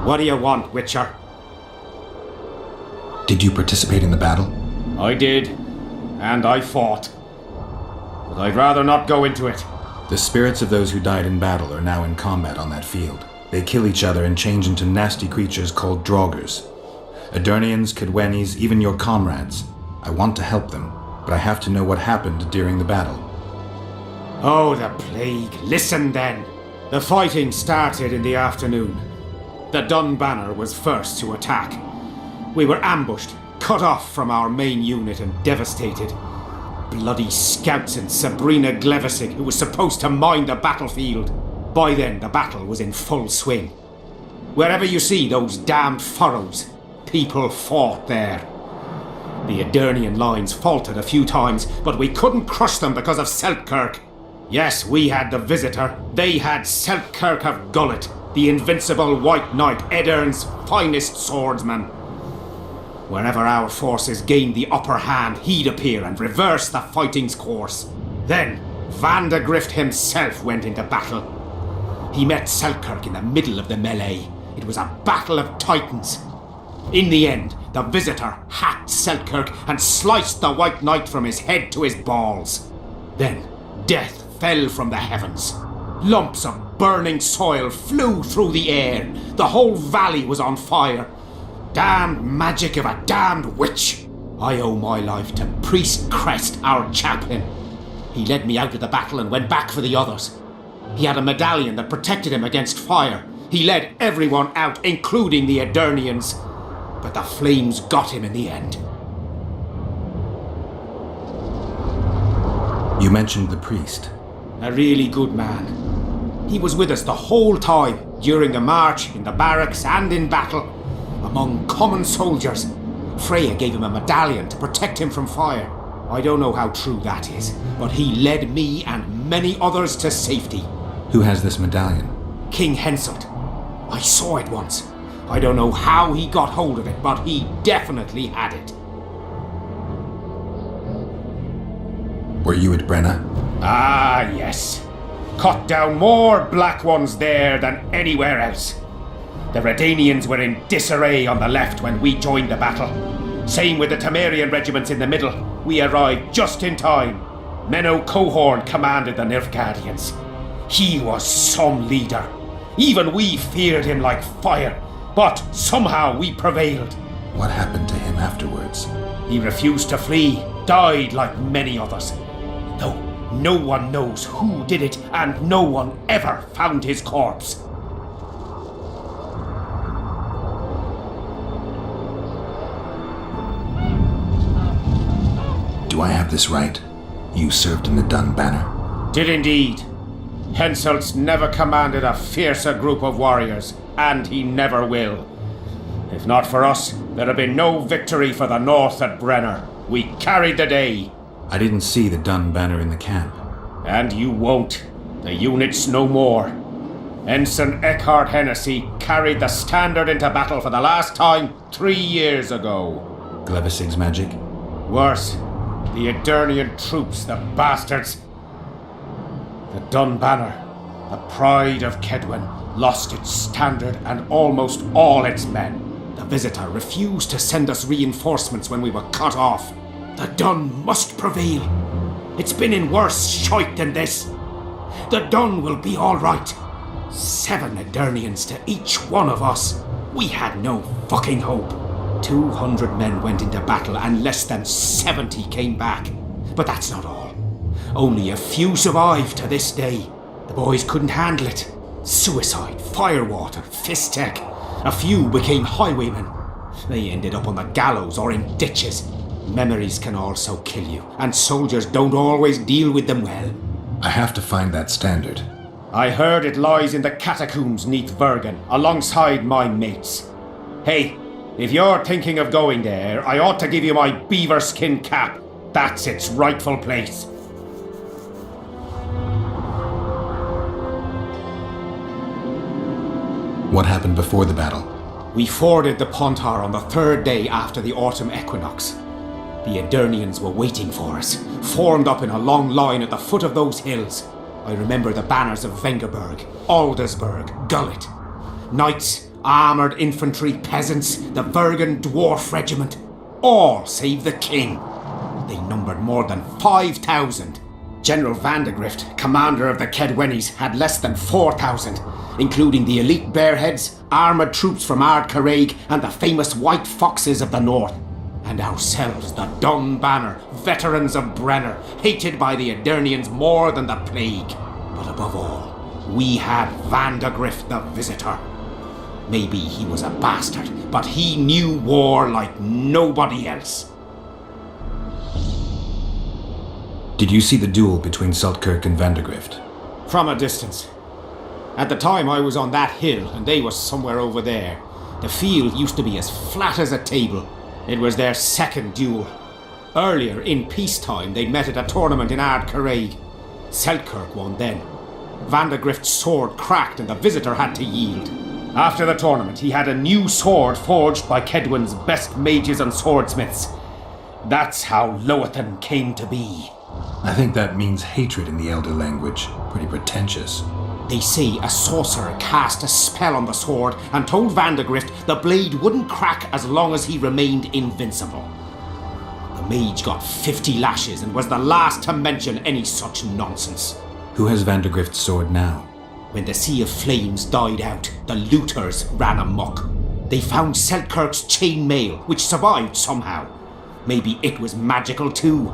What do you want, Witcher? Did you participate in the battle? I did, and I fought. But I'd rather not go into it. The spirits of those who died in battle are now in combat on that field. They kill each other and change into nasty creatures called Draugrs. Eternians, Cadwennies, even your comrades. I want to help them, but I have to know what happened during the battle. Oh, the plague. Listen then. The fighting started in the afternoon. The Dun Banner was first to attack. We were ambushed, cut off from our main unit and devastated. Bloody scouts and Sabrina Glevissig, who was supposed to mind the battlefield. By then, the battle was in full swing. Wherever you see those damned furrows, people fought there. The Eternian lines faltered a few times, but we couldn't crush them because of Selkirk. Yes, we had the Visitor. They had Selkirk of Gullet, the invincible White Knight, Edern's finest swordsman. Wherever our forces gained the upper hand, he'd appear and reverse the fighting's course. Then, Vandegrift himself went into battle. He met Selkirk in the middle of the melee. It was a battle of titans. In the end, the Visitor hacked Selkirk and sliced the White Knight from his head to his balls. Then, death fell from the heavens. Lumps of burning soil flew through the air. The whole valley was on fire. Damned magic of a damned witch! I owe my life to Priest Crest, our chaplain. He led me out of the battle and went back for the others. He had a medallion that protected him against fire. He led everyone out, including the Eternians. But the flames got him in the end. You mentioned the priest. A really good man. He was with us the whole time, during the march, in the barracks, and in battle. Among common soldiers. Freya gave him a medallion to protect him from fire. I don't know how true that is, but he led me and many others to safety. Who has this medallion? King Henselt. I saw it once. I don't know how he got hold of it, but he definitely had it. Were you at Brenna? Ah, yes. Cut down more black ones there than anywhere else. The Redanians were in disarray on the left when we joined the battle. Same with the Temerian regiments in the middle. We arrived just in time. Menno Cohorn commanded the Nilfgaardians. He was some leader. Even we feared him like fire. But somehow we prevailed. What happened to him afterwards? He refused to flee, died like many others. Though no one knows who did it, and no one ever found his corpse. Do I have this right? You served in the Dun Banner? Did indeed. Henselt's never commanded a fiercer group of warriors, and he never will. If not for us, there'd have been no victory for the North at Brenner. We carried the day. I didn't see the Dun Banner in the camp. And you won't. The unit's no more. Ensign Eckhart Hennessy carried the standard into battle for the last time 3 years ago. Glevissig's magic? Worse. The Eternian troops, the bastards. The Dun Banner, the pride of Kedwen, lost its standard and almost all its men. The Visitor refused to send us reinforcements when we were cut off. The Dun must prevail. It's been in worse shite than this. The Dun will be all right. 7 Eternians to each one of us. We had no fucking hope. 200 men went into battle and less than 70 came back. But that's not all. Only a few survived to this day. The boys couldn't handle it. Suicide, firewater, fistek. A few became highwaymen. They ended up on the gallows or in ditches. Memories can also kill you, and soldiers don't always deal with them well. I have to find that standard. I heard it lies in the catacombs neath Bergen, alongside my mates. Hey, if you're thinking of going there, I ought to give you my beaver skin cap. That's its rightful place. What happened before the battle? We forded the Pontar on the 3rd day after the autumn equinox. The Eternians were waiting for us, formed up in a long line at the foot of those hills. I remember the banners of Vengerberg, Aldersburg, Gullet. Knights, armoured infantry, peasants, the Virgin Dwarf Regiment. All save the king. They numbered more than 5,000. General Vandegrift, commander of the Kedwennies, had less than 4,000, including the elite Bearheads, armoured troops from Ard Caraig, and the famous White Foxes of the North. And ourselves, the Dun Banner, veterans of Brenner, hated by the Edernians more than the plague. But above all, we had Vandegrift the Visitor. Maybe he was a bastard, but he knew war like nobody else. Did you see the duel between Seltkirk and Vandegrift? From a distance. At the time I was on that hill, and they were somewhere over there. The field used to be as flat as a table. It was their second duel. Earlier, in peacetime, they'd met at a tournament in Ard Caraig. Seltkirk won then. Vandegrift's sword cracked and the Visitor had to yield. After the tournament, he had a new sword forged by Kedwen's best mages and swordsmiths. That's how Loathan came to be. I think that means hatred in the Elder language. Pretty pretentious. They say a sorcerer cast a spell on the sword and told Vandegrift the blade wouldn't crack as long as he remained invincible. The mage got 50 lashes and was the last to mention any such nonsense. Who has Vandegrift's sword now? When the Sea of Flames died out, the looters ran amok. They found Seltkirk's chainmail, which survived somehow. Maybe it was magical too.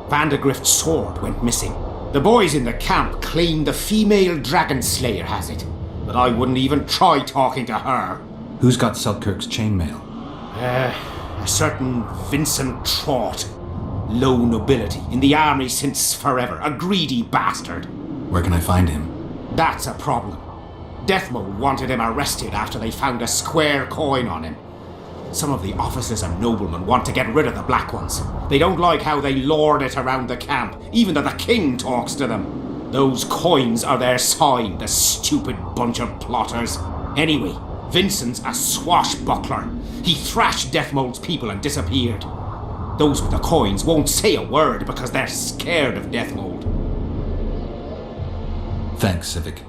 Vandegrift's sword went missing. The boys in the camp claim the female dragon slayer has it, but I wouldn't even try talking to her. Who's got Seltkirk's chainmail? A certain Vincent Trott. Low nobility, in the army since forever, a greedy bastard. Where can I find him? That's a problem. Deathmold wanted him arrested after they found a square coin on him. Some of the officers and noblemen want to get rid of the black ones. They don't like how they lord it around the camp, even though the king talks to them. Those coins are their sign, the stupid bunch of plotters. Anyway, Vincent's a swashbuckler. He thrashed Deathmold's people and disappeared. Those with the coins won't say a word because they're scared of Deathmold. Thanks, Civic.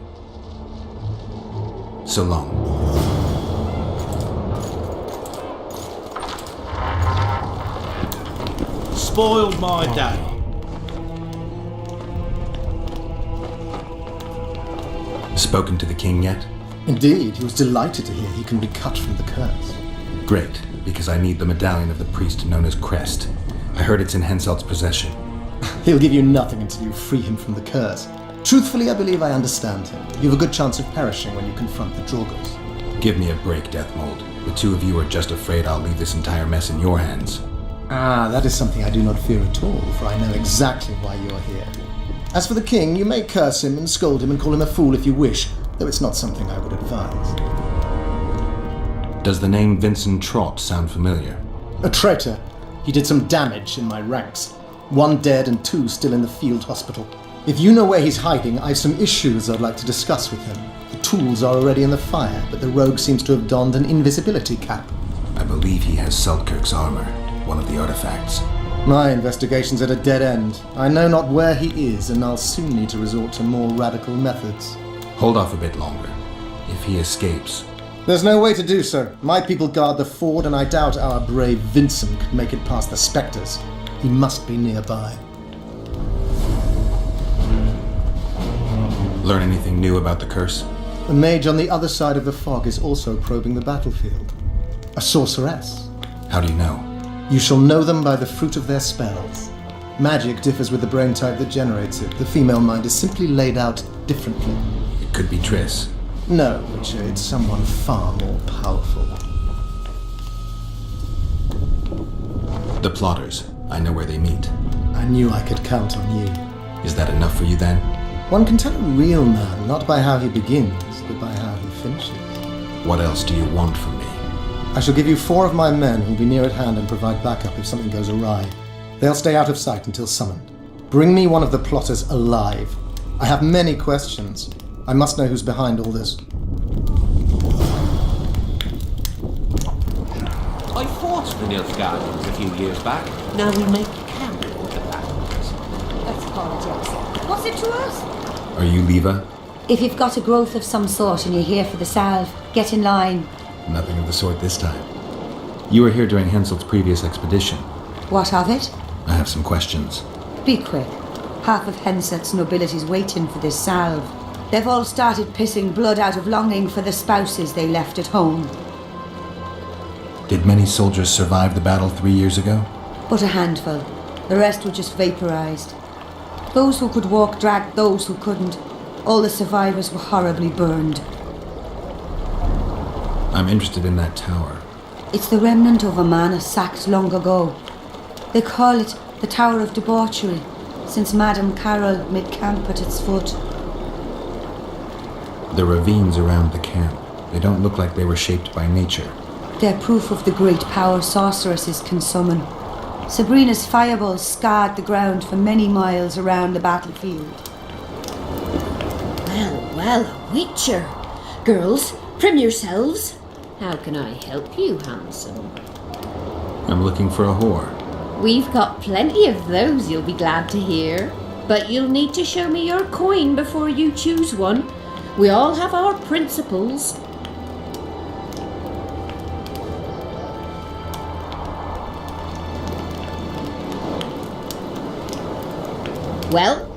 So long. Spoiled my day. Spoken to the king yet? Indeed, he was delighted to hear he can be cut from the curse. Great, because I need the medallion of the priest known as Crest. I heard it's in Henselt's possession. He'll give you nothing until you free him from the curse. Truthfully, I believe I understand him. You have a good chance of perishing when you confront the Draugrs. Give me a break, Deathmold. The two of you are just afraid I'll leave this entire mess in your hands. Ah, that is something I do not fear at all, for I know exactly why you are here. As for the king, you may curse him and scold him and call him a fool if you wish, though it's not something I would advise. Does the name Vincent Trott sound familiar? A traitor. He did some damage in my ranks. 1 dead and 2 still in the field hospital. If you know where he's hiding, I have some issues I'd like to discuss with him. The tools are already in the fire, but the rogue seems to have donned an invisibility cap. I believe he has Seltkirk's armor, one of the artifacts. My investigation's at a dead end. I know not where he is, and I'll soon need to resort to more radical methods. Hold off a bit longer. If he escapes... There's no way to do so. My people guard the ford, and I doubt our brave Vincent could make it past the spectres. He must be nearby. Learn anything new about the curse? The mage on the other side of the fog is also probing the battlefield. A sorceress. How do you know? You shall know them by the fruit of their spells. Magic differs with the brain type that generates it. The female mind is simply laid out differently. It could be Triss. No, Witcher, it's someone far more powerful. The plotters. I know where they meet. I knew I could count on you. Is that enough for you then? One can tell a real man not by how he begins, but by how he finishes. What else do you want from me? I shall give you 4 of my men who'll be near at hand and provide backup if something goes awry. They'll stay out of sight until summoned. Bring me one of the plotters alive. I have many questions. I must know who's behind all this. I fought the Nilfgaardians a few years back. Now we make camp with the Barons. Let's apologize. What's it to us? Are you Leva? If you've got a growth of some sort and you're here for the salve, get in line. Nothing of the sort this time. You were here during Henselt's previous expedition. What of it? I have some questions. Be quick. Half of Henselt's nobility's waiting for this salve. They've all started pissing blood out of longing for the spouses they left at home. Did many soldiers survive the battle 3 years ago? But a handful. The rest were just vaporized. Those who could walk dragged those who couldn't. All the survivors were horribly burned. I'm interested in that tower. It's the remnant of a manor sacked long ago. They call it the Tower of Debauchery, since Madame Carol made camp at its foot. The ravines around the camp, they don't look like they were shaped by nature. They're proof of the great power sorceresses can summon. Sabrina's fireballs scarred the ground for many miles around the battlefield. Well, a witcher. Girls, prim yourselves. How can I help you, handsome? I'm looking for a whore. We've got plenty of those, you'll be glad to hear. But you'll need to show me your coin before you choose one. We all have our principles. Well,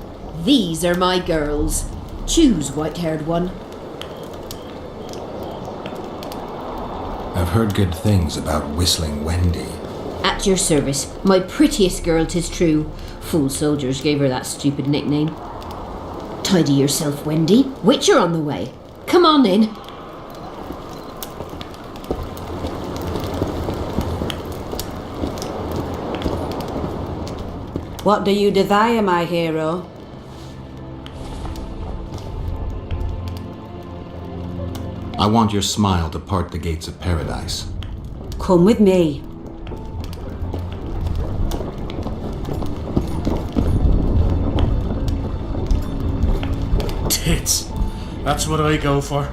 these are my girls. Choose, white-haired one. I've heard good things about Whistling Wendy. At your service, my prettiest girl, 'tis true. Fool soldiers gave her that stupid nickname. Tidy yourself, Wendy. Witcher on the way. Come on in. What do you desire, my hero? I want your smile to part the gates of paradise. Come with me. Tits. That's what I go for.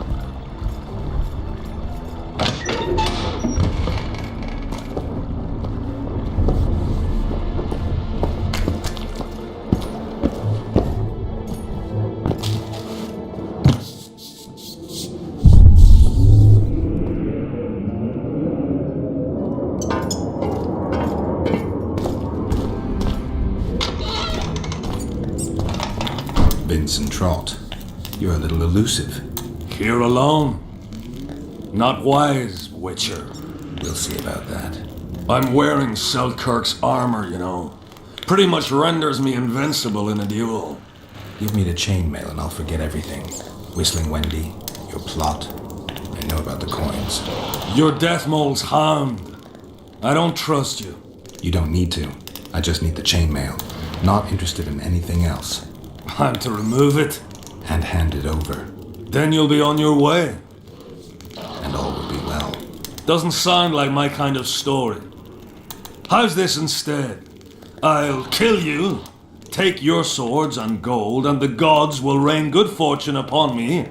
Vincent Trott, you're a little elusive. Here alone. Not wise, Witcher. We'll see about that. I'm wearing Selkirk's armor, you know. Pretty much renders me invincible in a duel. Give me the chainmail and I'll forget everything. Whistling Wendy, your plot. I know about the coins. Your death mole's harmed. I don't trust you. You don't need to. I just need the chainmail. Not interested in anything else. I'm to remove it. And hand it over. Then you'll be on your way. And all will be well. Doesn't sound like my kind of story. How's this instead? I'll kill you, take your swords and gold, and the gods will rain good fortune upon me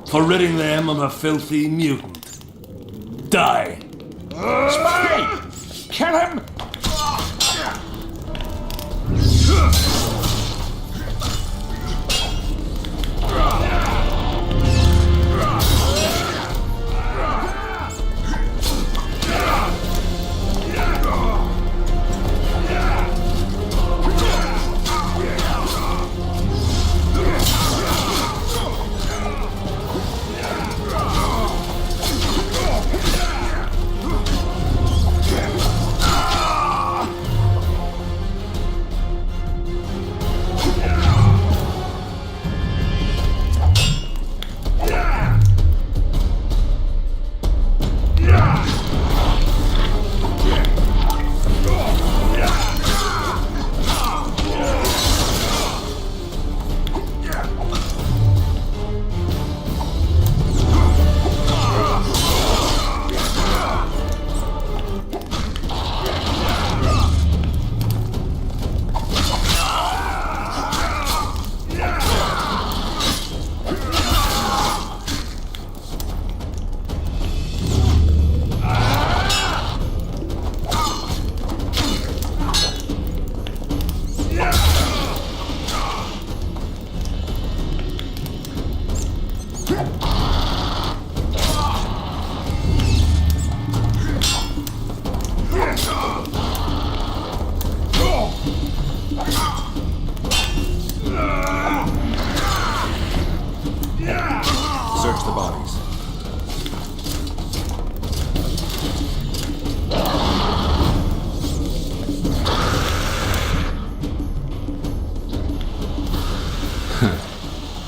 for ridding them of a filthy mutant. Die! Spy! Kill him!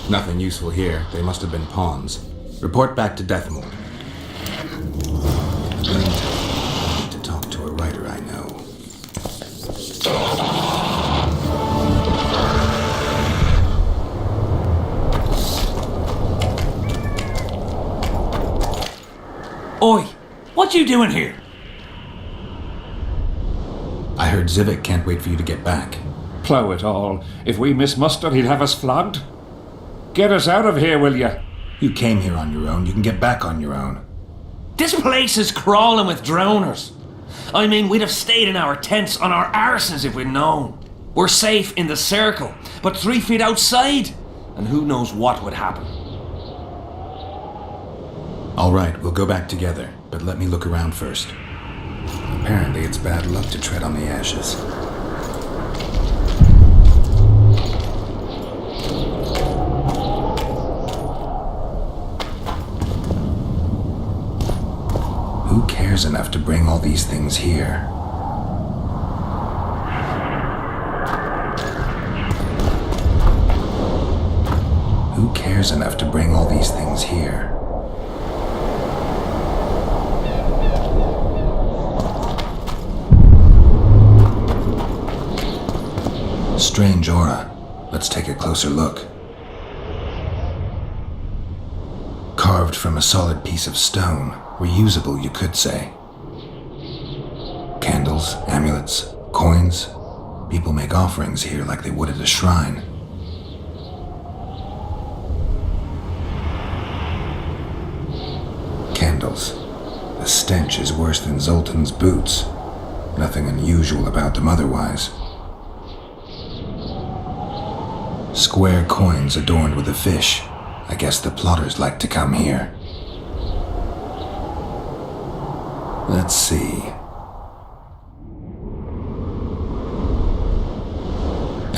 Nothing useful here. They must have been pawns. Report back to Deathmold. In the meantime, I need to talk to a writer I know. Oi, what you doing here? I heard Zivik can't wait for you to get back. Plough it all. If we miss muster, he'd have us flogged. Get us out of here, will you? You came here on your own. You can get back on your own. This place is crawling with drowners. I mean, we'd have stayed in our tents on our arses if we'd known. We're safe in the circle, but 3 feet outside, and who knows what would happen. All right, we'll go back together, but let me look around first. Apparently, it's bad luck to tread on the ashes. Who cares enough to bring all these things here? Who cares enough to bring all these things here? Strange aura. Let's take a closer look. Carved from a solid piece of stone. Reusable, you could say. Candles, amulets, coins. People make offerings here like they would at a shrine. Candles. The stench is worse than Zoltan's boots. Nothing unusual about them otherwise. Square coins adorned with a fish. I guess the plotters like to come here. Let's see.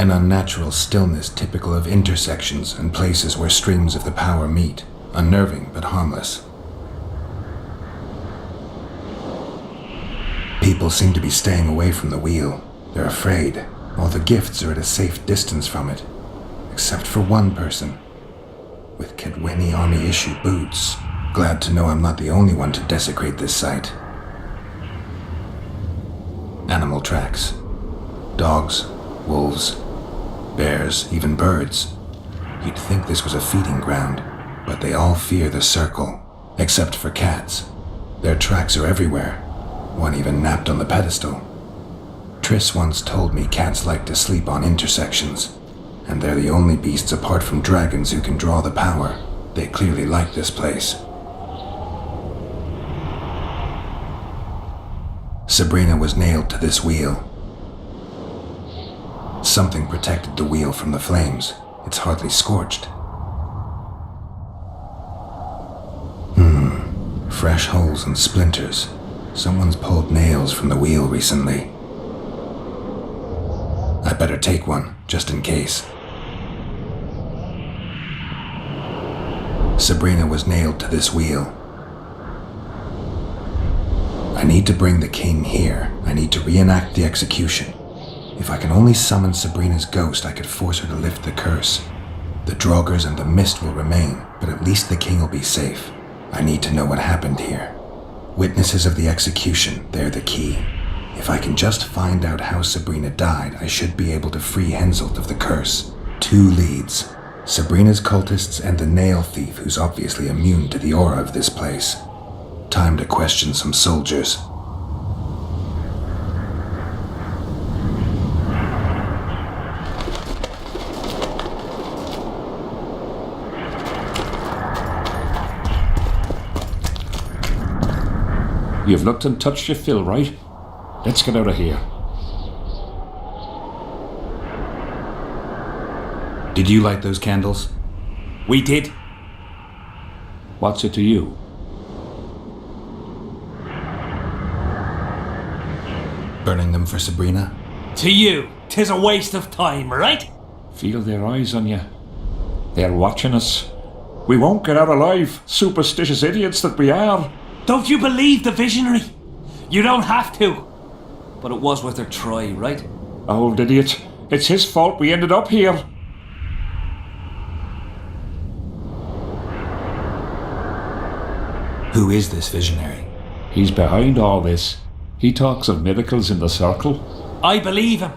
An unnatural stillness typical of intersections and places where streams of the power meet. Unnerving but harmless. People seem to be staying away from the wheel. They're afraid. All the gifts are at a safe distance from it. Except for one person. With Kedweni Army-issue boots. Glad to know I'm not the only one to desecrate this site. Animal tracks. Dogs, wolves, bears, even birds. You'd think this was a feeding ground, but they all fear the circle. Except for cats. Their tracks are everywhere. One even napped on the pedestal. Triss once told me cats like to sleep on intersections. And they're the only beasts apart from dragons who can draw the power. They clearly like this place. Sabrina was nailed to this wheel. Something protected the wheel from the flames. It's hardly scorched. Fresh holes and splinters. Someone's pulled nails from the wheel recently. I better take one, just in case. Sabrina was nailed to this wheel. I need to bring the king here. I need to reenact the execution. If I can only summon Sabrina's ghost, I could force her to lift the curse. The Draugrs and the mist will remain, but at least the king will be safe. I need to know what happened here. Witnesses of the execution, they're the key. If I can just find out how Sabrina died, I should be able to free Henselt of the curse. 2 leads. Sabrina's cultists and the nail thief who's obviously immune to the aura of this place. Time to question some soldiers. You've looked and touched your fill, right? Let's get out of here. Did you light those candles? We did. What's it to you? Burning them for Sabrina? To you, 'tis a waste of time, right? Feel their eyes on you. They're watching us. We won't get out alive, superstitious idiots that we are. Don't you believe the visionary? You don't have to. But it was worth a try, right? Old idiot. It's his fault we ended up here. Who is this visionary? He's behind all this. He talks of miracles in the circle. I believe him.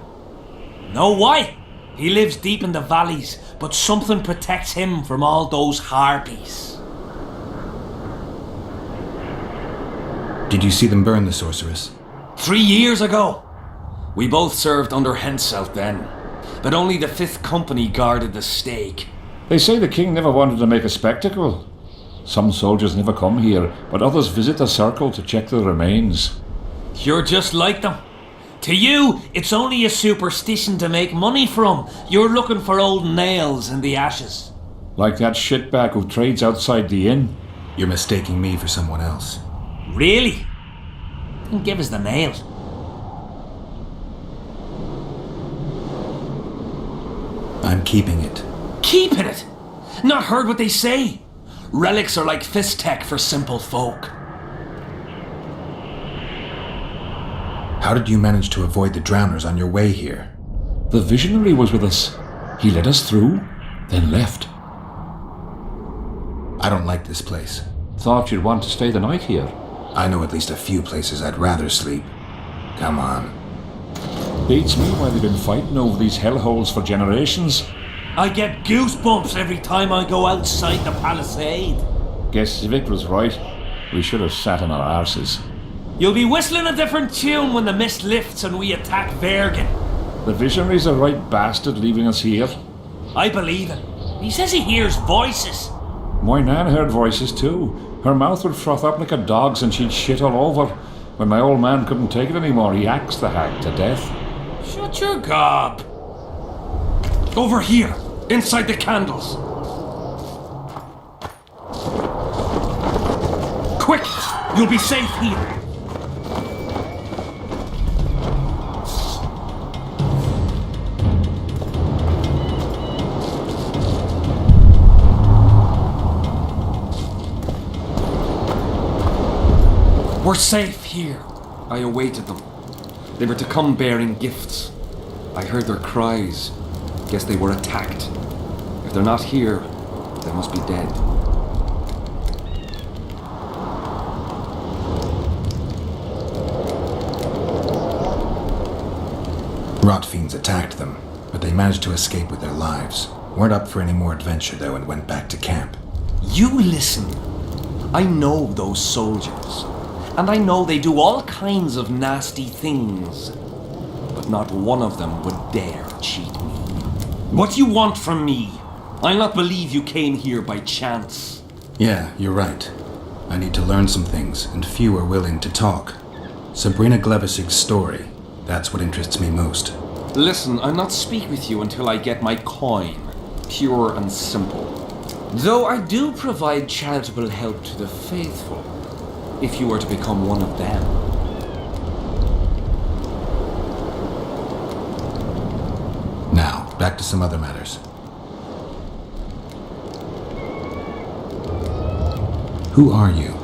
Know why? He lives deep in the valleys, but something protects him from all those harpies. Did you see them burn the sorceress? 3 years ago. We both served under Henselt then, but only the 5th Company guarded the stake. They say the king never wanted to make a spectacle. Some soldiers never come here, but others visit the circle to check the remains. You're just like them. To you, it's only a superstition to make money from. You're looking for old nails in the ashes. Like that shitbag who trades outside the inn. You're mistaking me for someone else. Really? Then give us the nail. I'm keeping it. Keeping it? Not heard what they say. Relics are like fist tech for simple folk. How did you manage to avoid the drowners on your way here? The visionary was with us. He led us through, then left. I don't like this place. Thought you'd want to stay the night here. I know at least a few places I'd rather sleep. Come on. Beats me why they've been fighting over these hellholes for generations. I get goosebumps every time I go outside the palisade. Guess Vic was right. We should have sat on our arses. You'll be whistling a different tune when the mist lifts and we attack Vergen. The visionary's a right bastard leaving us here. I believe him. He says he hears voices. My nan heard voices too. Her mouth would froth up like a dog's and she'd shit all over. When my old man couldn't take it anymore, he axed the hag to death. Shut your gob. Over here, inside the candles. Quick! You'll be safe here. We're safe here. I awaited them. They were to come bearing gifts. I heard their cries. Guess they were attacked. If they're not here, they must be dead. Rot fiends attacked them, but they managed to escape with their lives. Weren't up for any more adventure though and went back to camp. You listen. I know those soldiers. And I know they do all kinds of nasty things. But not one of them would dare cheat me. What do you want from me? I'll not believe you came here by chance. Yeah, you're right. I need to learn some things, and few are willing to talk. Sabrina Glevisig's story, that's what interests me most. Listen, I'll not speak with you until I get my coin. Pure and simple. Though I do provide charitable help to the faithful. If you were to become one of them. Now, back to some other matters. Who are you?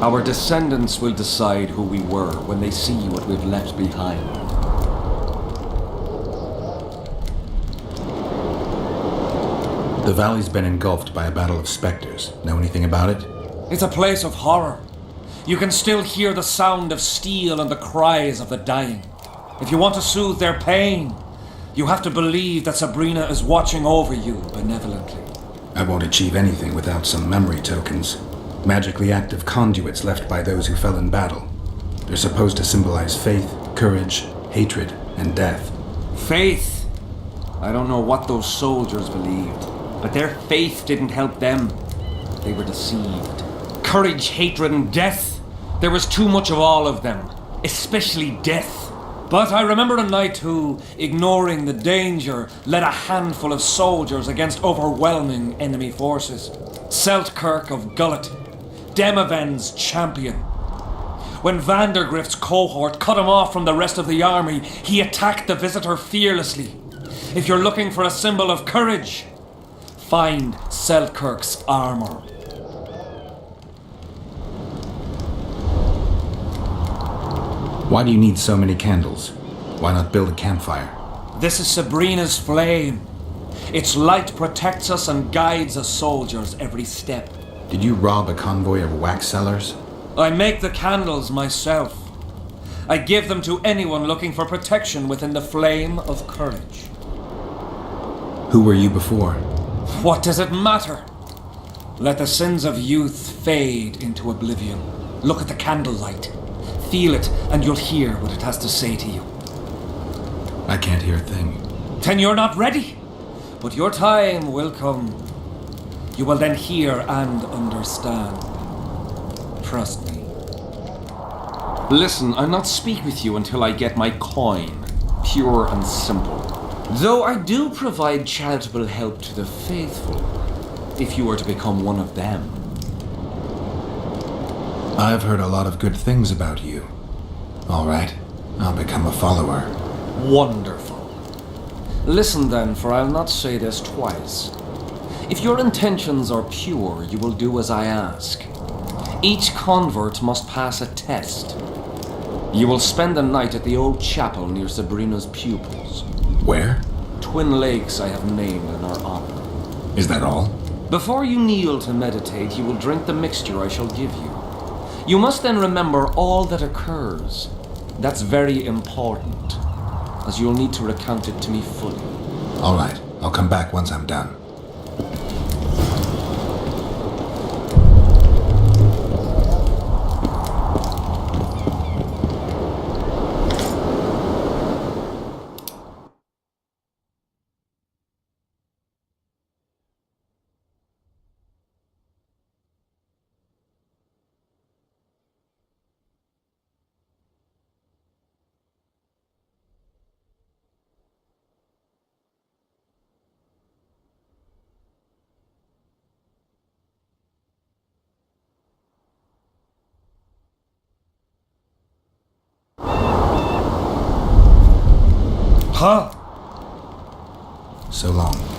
Our descendants will decide who we were when they see what we've left behind. The valley's been engulfed by a battle of specters. Know anything about it? It's a place of horror. You can still hear the sound of steel and the cries of the dying. If you want to soothe their pain, you have to believe that Sabrina is watching over you benevolently. I won't achieve anything without some memory tokens. Magically active conduits left by those who fell in battle. They're supposed to symbolize faith, courage, hatred, and death. Faith? I don't know what those soldiers believed, but their faith didn't help them. They were deceived. Courage, hatred, and death. There was too much of all of them, especially death. But I remember a knight who, ignoring the danger, led a handful of soldiers against overwhelming enemy forces. Seltkirk of Gullet, Demaven's champion. When Vandergrift's cohort cut him off from the rest of the army, he attacked the visitor fearlessly. If you're looking for a symbol of courage, find Seltkirk's armor. Why do you need so many candles? Why not build a campfire? This is Sabrina's flame. Its light protects us and guides us soldiers every step. Did you rob a convoy of wax sellers? I make the candles myself. I give them to anyone looking for protection within the flame of courage. Who were you before? What does it matter? Let the sins of youth fade into oblivion. Look at the candlelight. Feel it, and you'll hear what it has to say to you. I can't hear a thing. Then you're not ready. But your time will come. You will then hear and understand. Trust me. Listen, I'll not speak with you until I get my coin. Pure and simple. Though I do provide charitable help to the faithful, if you were to become one of them. I've heard a lot of good things about you. All right, I'll become a follower. Wonderful. Listen then, for I'll not say this twice. If your intentions are pure, you will do as I ask. Each convert must pass a test. You will spend the night at the old chapel near Sabrina's pupils. Where? Twin lakes I have named in our honor. Is that all? Before you kneel to meditate, you will drink the mixture I shall give you. You must then remember all that occurs. That's very important, as you'll need to recount it to me fully. All right, I'll come back once I'm done. Huh? So long.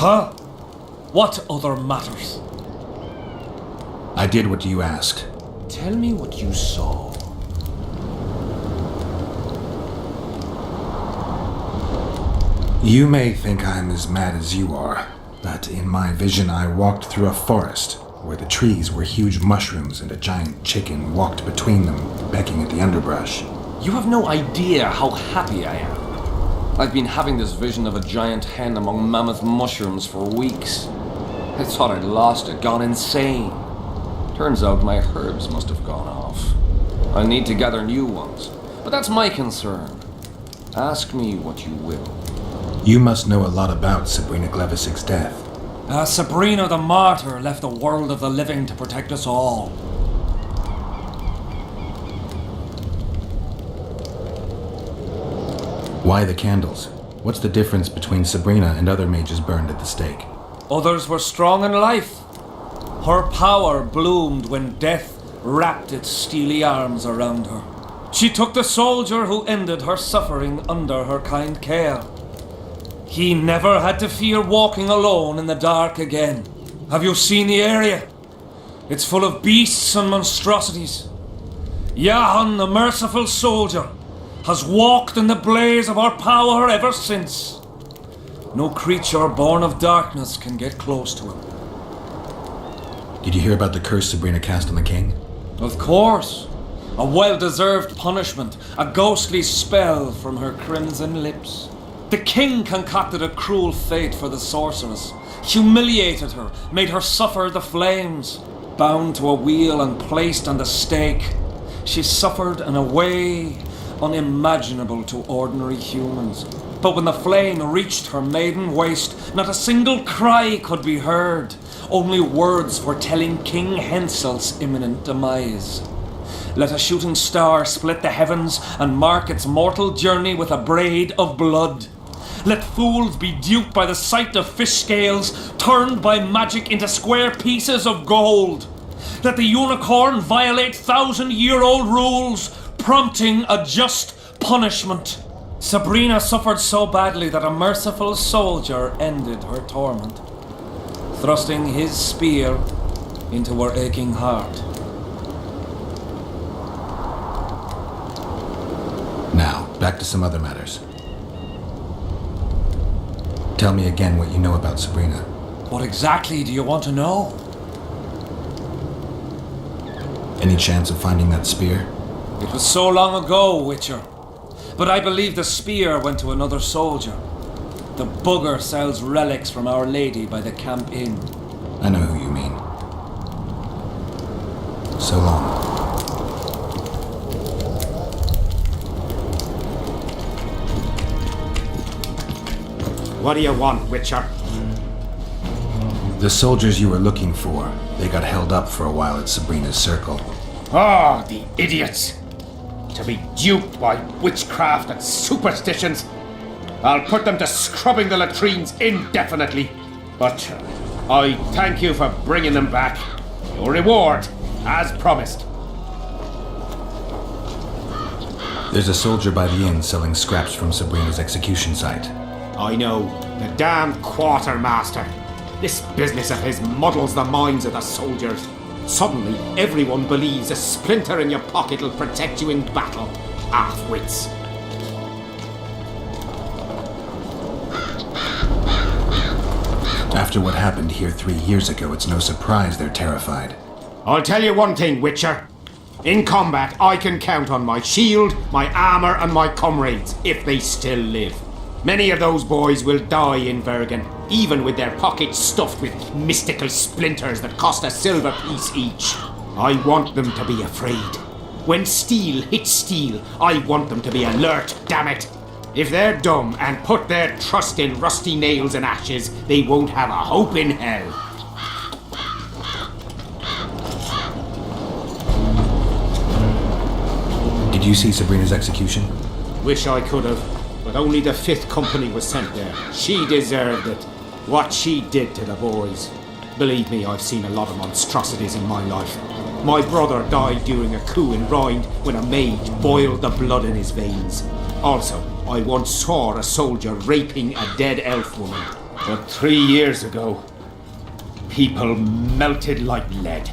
Huh? What other matters? I did what you asked. Tell me what you saw. You may think I'm as mad as you are, but in my vision I walked through a forest where the trees were huge mushrooms and a giant chicken walked between them, pecking at the underbrush. You have no idea how happy I am. I've been having this vision of a giant hen among mammoth mushrooms for weeks. I thought I'd lost it, gone insane. Turns out my herbs must have gone off. I need to gather new ones, but that's my concern. Ask me what you will. You must know a lot about Sabrina Glevisic's death. Sabrina the Martyr left the world of the living to protect us all. Why the candles? What's the difference between Sabrina and other mages burned at the stake? Others were strong in life. Her power bloomed when death wrapped its steely arms around her. She took the soldier who ended her suffering under her kind care. He never had to fear walking alone in the dark again. Have you seen the area? It's full of beasts and monstrosities. Jahan, the merciful soldier, has walked in the blaze of our power ever since. No creature born of darkness can get close to him. Did you hear about the curse Sabrina cast on the king? Of course. A well-deserved punishment, a ghostly spell from her crimson lips. The king concocted a cruel fate for the sorceress, humiliated her, made her suffer the flames. Bound to a wheel and placed on the stake, she suffered in a way unimaginable to ordinary humans. But when the flame reached her maiden waist, not a single cry could be heard, only words foretelling King Hensel's imminent demise. Let a shooting star split the heavens and mark its mortal journey with a braid of blood. Let fools be duped by the sight of fish scales turned by magic into square pieces of gold. Let the unicorn violate 1,000-year-old rules, prompting a just punishment. Sabrina suffered so badly that a merciful soldier ended her torment, thrusting his spear into her aching heart. Now, back to some other matters. Tell me again what you know about Sabrina. What exactly do you want to know? Any chance of finding that spear? It was so long ago, Witcher. But I believe the spear went to another soldier. The bugger sells relics from Our Lady by the Camp Inn. I know who you mean. So long. What do you want, Witcher? The soldiers you were looking for, they got held up for a while at Sabrina's circle. Oh, the idiots! To be duped by witchcraft and superstitions. I'll put them to scrubbing the latrines indefinitely. But I thank you for bringing them back. Your reward, as promised. There's a soldier by the inn selling scraps from Sabrina's execution site. I know, the damned quartermaster. This business of his muddles the minds of the soldiers. Suddenly, everyone believes a splinter in your pocket will protect you in battle. Half-wits. After what happened here 3 years ago, it's no surprise they're terrified. I'll tell you one thing, Witcher. In combat, I can count on my shield, my armor, and my comrades, if they still live. Many of those boys will die in Bergen, even with their pockets stuffed with mystical splinters that cost a silver piece each. I want them to be afraid. When steel hits steel, I want them to be alert, damn it. If they're dumb and put their trust in rusty nails and ashes, they won't have a hope in hell. Did you see Sabrina's execution? Wish I could have, but only the 5th Company was sent there. She deserved it. What she did to the boys. Believe me, I've seen a lot of monstrosities in my life. My brother died during a coup in Rhind when a mage boiled the blood in his veins. Also, I once saw a soldier raping a dead elf woman. But 3 years ago, people melted like lead.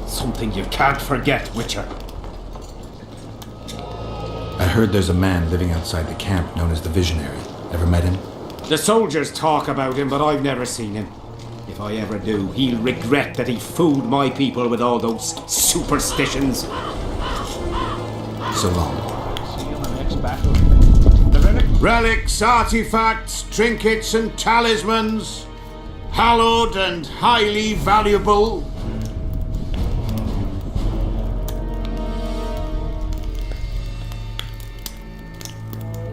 Something you can't forget, Witcher. I heard there's a man living outside the camp known as the Visionary. Ever met him? The soldiers talk about him, but I've never seen him. If I ever do, he'll regret that he fooled my people with all those superstitions. So long. See you in the next battle. Relics, artifacts, trinkets and talismans, hallowed and highly valuable.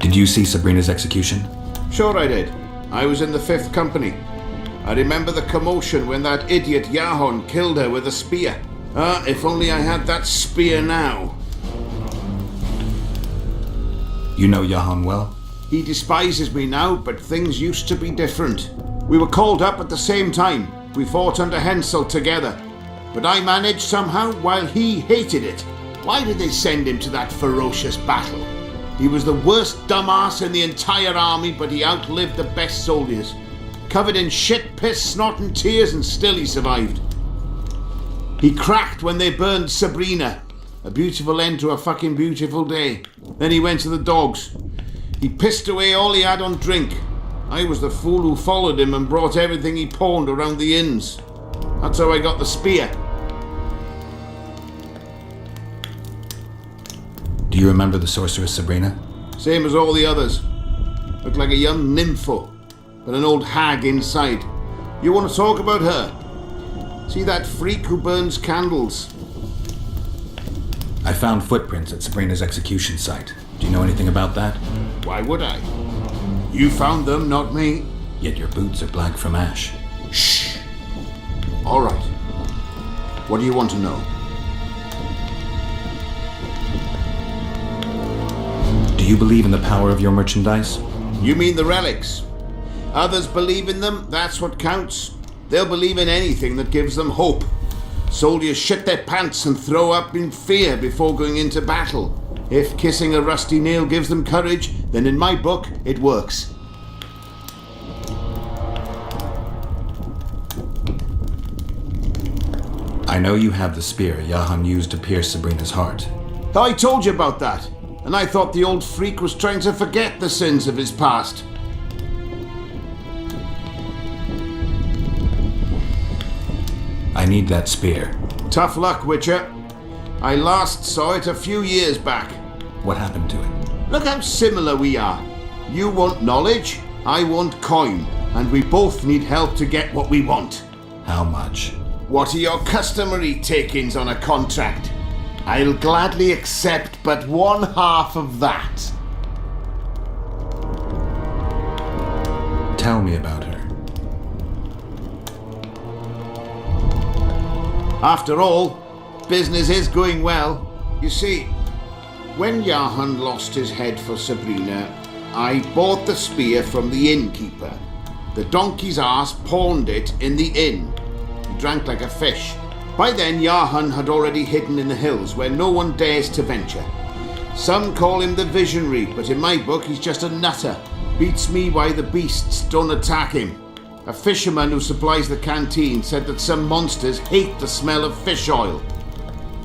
Did you see Sabrina's execution? Sure I did. I was in the 5th Company. I remember the commotion when that idiot Yahon killed her with a spear. If only I had that spear now. You know Yahon well? He despises me now, but things used to be different. We were called up at the same time. We fought under Hensel together. But I managed somehow while he hated it. Why did they send him to that ferocious battle? He was the worst dumbass in the entire army, but he outlived the best soldiers. Covered in shit, piss, snot and tears, and still he survived. He cracked when they burned Sabrina. A beautiful end to a fucking beautiful day. Then he went to the dogs. He pissed away all he had on drink. I was the fool who followed him and brought everything he pawned around the inns. That's how I got the spear. Do you remember the sorceress Sabrina? Same as all the others. Looked like a young nympho, but an old hag inside. You want to talk about her? See that freak who burns candles? I found footprints at Sabrina's execution site. Do you know anything about that? Why would I? You found them, not me. Yet your boots are black from ash. Shh. All right. What do you want to know? Do you believe in the power of your merchandise? You mean the relics? Others believe in them, that's what counts. They'll believe in anything that gives them hope. Soldiers shit their pants and throw up in fear before going into battle. If kissing a rusty nail gives them courage, then in my book, it works. I know you have the spear Yahan used to pierce Sabrina's heart. I told you about that, and I thought the old freak was trying to forget the sins of his past. I need that spear. Tough luck, Witcher. I last saw it a few years back. What happened to it? Look how similar we are. You want knowledge, I want coin, and we both need help to get what we want. How much? What are your customary takings on a contract? I'll gladly accept but 1/2 of that. Tell me about her. After all, business is going well. You see, when Yahan lost his head for Sabrina, I bought the spear from the innkeeper. The donkey's ass pawned it in the inn. He drank like a fish. By then, Yahan had already hidden in the hills where no one dares to venture. Some call him the Visionary, but in my book he's just a nutter. Beats me why the beasts don't attack him. A fisherman who supplies the canteen said that some monsters hate the smell of fish oil.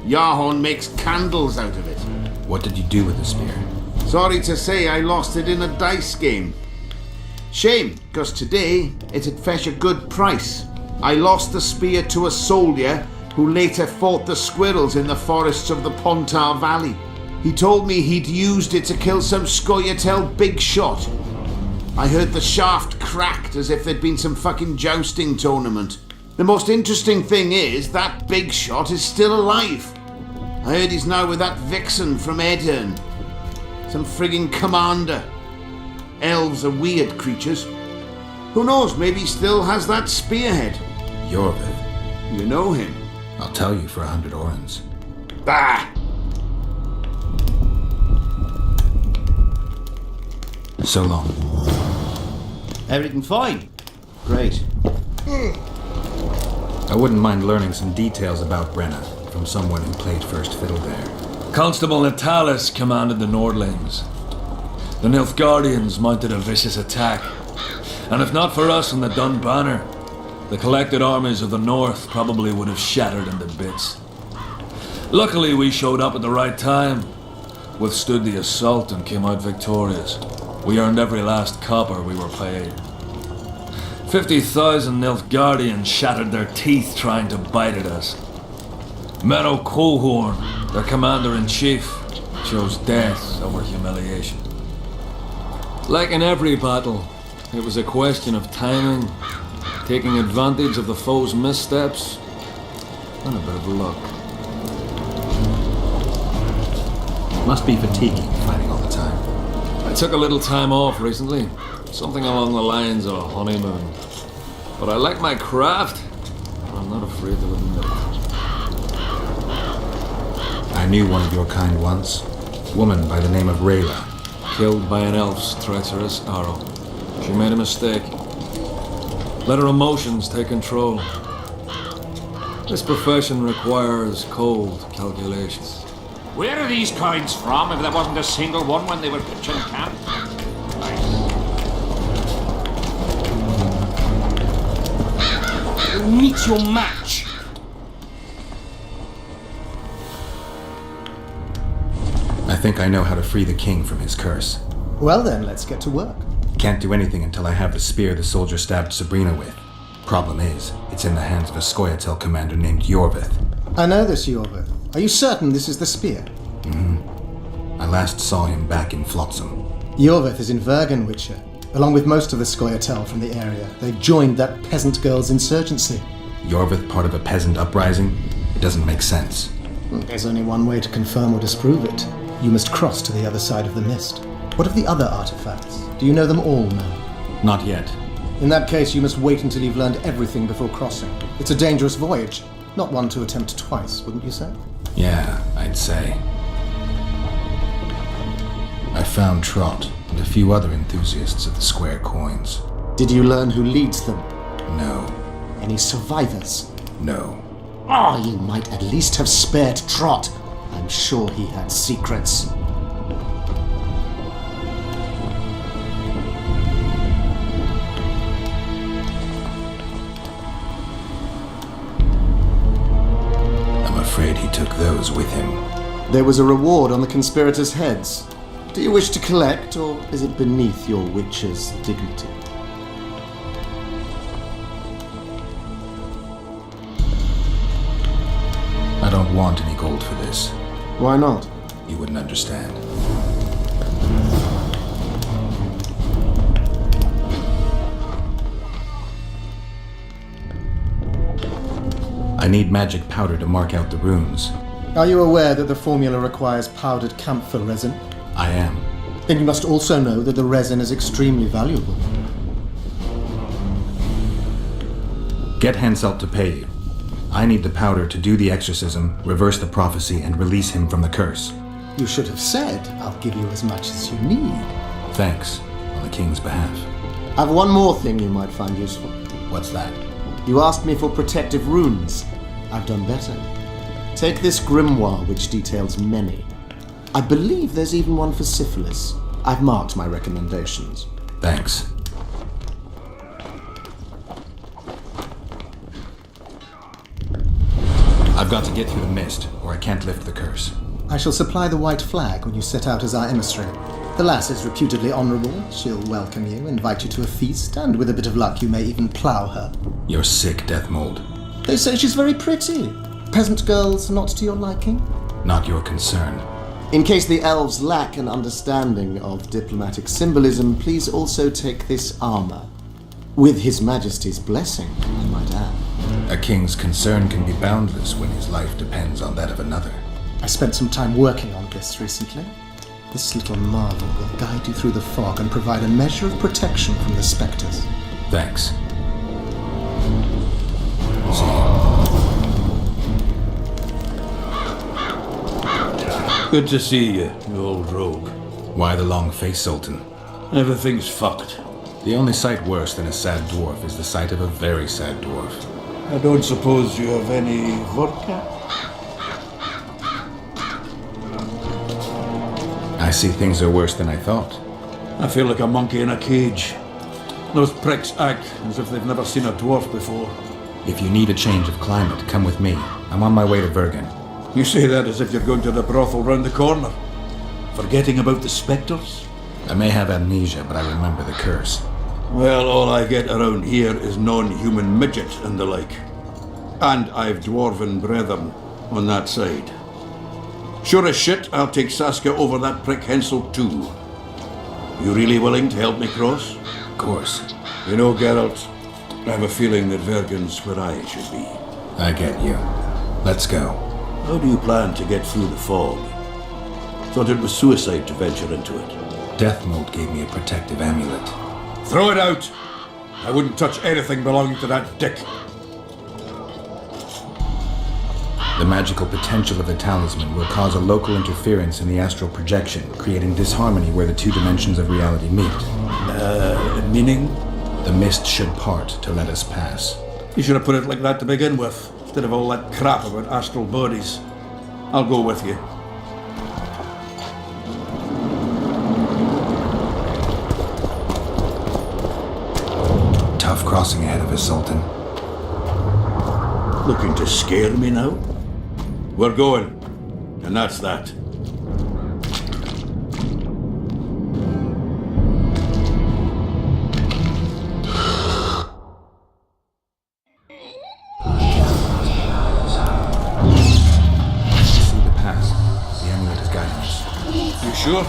Yahan makes candles out of it. What did you do with the spear? Sorry to say I lost it in a dice game. Shame, because today it'd fetch a good price. I lost the spear to a soldier who later fought the squirrels in the forests of the Pontar Valley. He told me he'd used it to kill some Scoia'tael big shot. I heard the shaft cracked as if there'd been some fucking jousting tournament. The most interesting thing is that big shot is still alive. I heard he's now with that vixen from Eterna. Some frigging commander. Elves are weird creatures. Who knows, maybe he still has that spearhead. Yorvith. You know him. I'll tell you for 100 orens. Bah! So long. Everything fine? Great. I wouldn't mind learning some details about Brenna from someone who played first fiddle there. Constable Natalis commanded the Nordlings. The Nilfgaardians mounted a vicious attack, And if not for us and the Dun Banner, the collected armies of the North probably would have shattered into bits. Luckily, we showed up at the right time, withstood the assault and came out victorious. We earned every last copper we were paid. 50,000 Nilfgaardians shattered their teeth trying to bite at us. Menno Cohorn, their commander-in-chief, chose death over humiliation. Like in every battle, it was a question of timing, taking advantage of the foe's missteps, and a bit of luck. Must be fatiguing fighting all the time. I took a little time off recently, something along the lines of a honeymoon. But I like my craft, and I'm not afraid to admit it. I knew one of your kind once. A woman by the name of Rayla. Killed by an elf's treacherous arrow. She made a mistake. Let her emotions take control. This profession requires cold calculations. Where are these coins from, if there wasn't a single one when they were pitching camp? Meet your match. I think I know how to free the king from his curse. Well then, let's get to work. Can't do anything until I have the spear the soldier stabbed Sabrina with. Problem is, it's in the hands of a Scoia'tael commander named Yorvith. I know this Yorvith. Are you certain this is the spear? I last saw him back in Flotsam. Yorvith is in Vergen, Witcher. Along with most of the Scoia'tael from the area, they joined that peasant girl's insurgency. Yorvith part of a peasant uprising? It doesn't make sense. There's only one way to confirm or disprove it. You must cross to the other side of the mist. What of the other artifacts? Do you know them all now? Not yet. In that case, you must wait until you've learned everything before crossing. It's a dangerous voyage, not one to attempt twice, wouldn't you say? Yeah, I'd say. I found Trot and a few other enthusiasts of the square coins. Did you learn who leads them? No. Any survivors? No. Oh, you might at least have spared Trot. I'm sure he had secrets. I'm afraid he took those with him. There was a reward on the conspirators' heads. Do you wish to collect, or is it beneath your witcher's dignity? I don't want any gold for this. Why not? You wouldn't understand. I need magic powder to mark out the runes. Are you aware that the formula requires powdered camphor resin? I am. Then you must also know that the resin is extremely valuable. Get Henselt to pay you. I need the powder to do the exorcism, reverse the prophecy, and release him from the curse. You should have said, I'll give you as much as you need. Thanks, on the king's behalf. I've one more thing you might find useful. What's that? You asked me for protective runes. I've done better. Take this grimoire, which details many. I believe there's even one for syphilis. I've marked my recommendations. Thanks. I've got to get through the mist, or I can't lift the curse. I shall supply the white flag when you set out as our emissary. The lass is reputedly honourable. She'll welcome you, invite you to a feast, and with a bit of luck you may even plough her. You're sick, Death Mold. They say she's very pretty. Peasant girls not to your liking? Not your concern. In case the elves lack an understanding of diplomatic symbolism, please also take this armour. With His Majesty's blessing, I might add. A king's concern can be boundless when his life depends on that of another. I spent some time working on this recently. This little marvel will guide you through the fog and provide a measure of protection from the spectres. Thanks. Good to see you, you old rogue. Why the long face, Sultan? Everything's fucked. The only sight worse than a sad dwarf is the sight of a very sad dwarf. I don't suppose you have any vodka? I see things are worse than I thought. I feel like a monkey in a cage. Those pricks act as if they've never seen a dwarf before. If you need a change of climate, come with me. I'm on my way to Vergen. You say that as if you're going to the brothel round the corner. Forgetting about the spectres? I may have amnesia, but I remember the curse. Well, all I get around here is non-human midget and the like. And I've dwarven brethren on that side. Sure as shit, I'll take Saskia over that prick Hensel too. You really willing to help me cross? Of course. You know, Geralt, I have a feeling that Vergen's where I should be. I get you. Let's go. How do you plan to get through the fog? Thought it was suicide to venture into it. Deathmold gave me a protective amulet. Throw it out! I wouldn't touch anything belonging to that dick. The magical potential of the talisman will cause a local interference in the astral projection, creating disharmony where the two dimensions of reality meet. Meaning? The mist should part to let us pass. You should have put it like that to begin with, instead of all that crap about astral bodies. I'll go with you. Tough crossing ahead of us, Sultan. Looking to scare me now? We're going, and that's that. See the pass. The amulet is guiding us. You sure?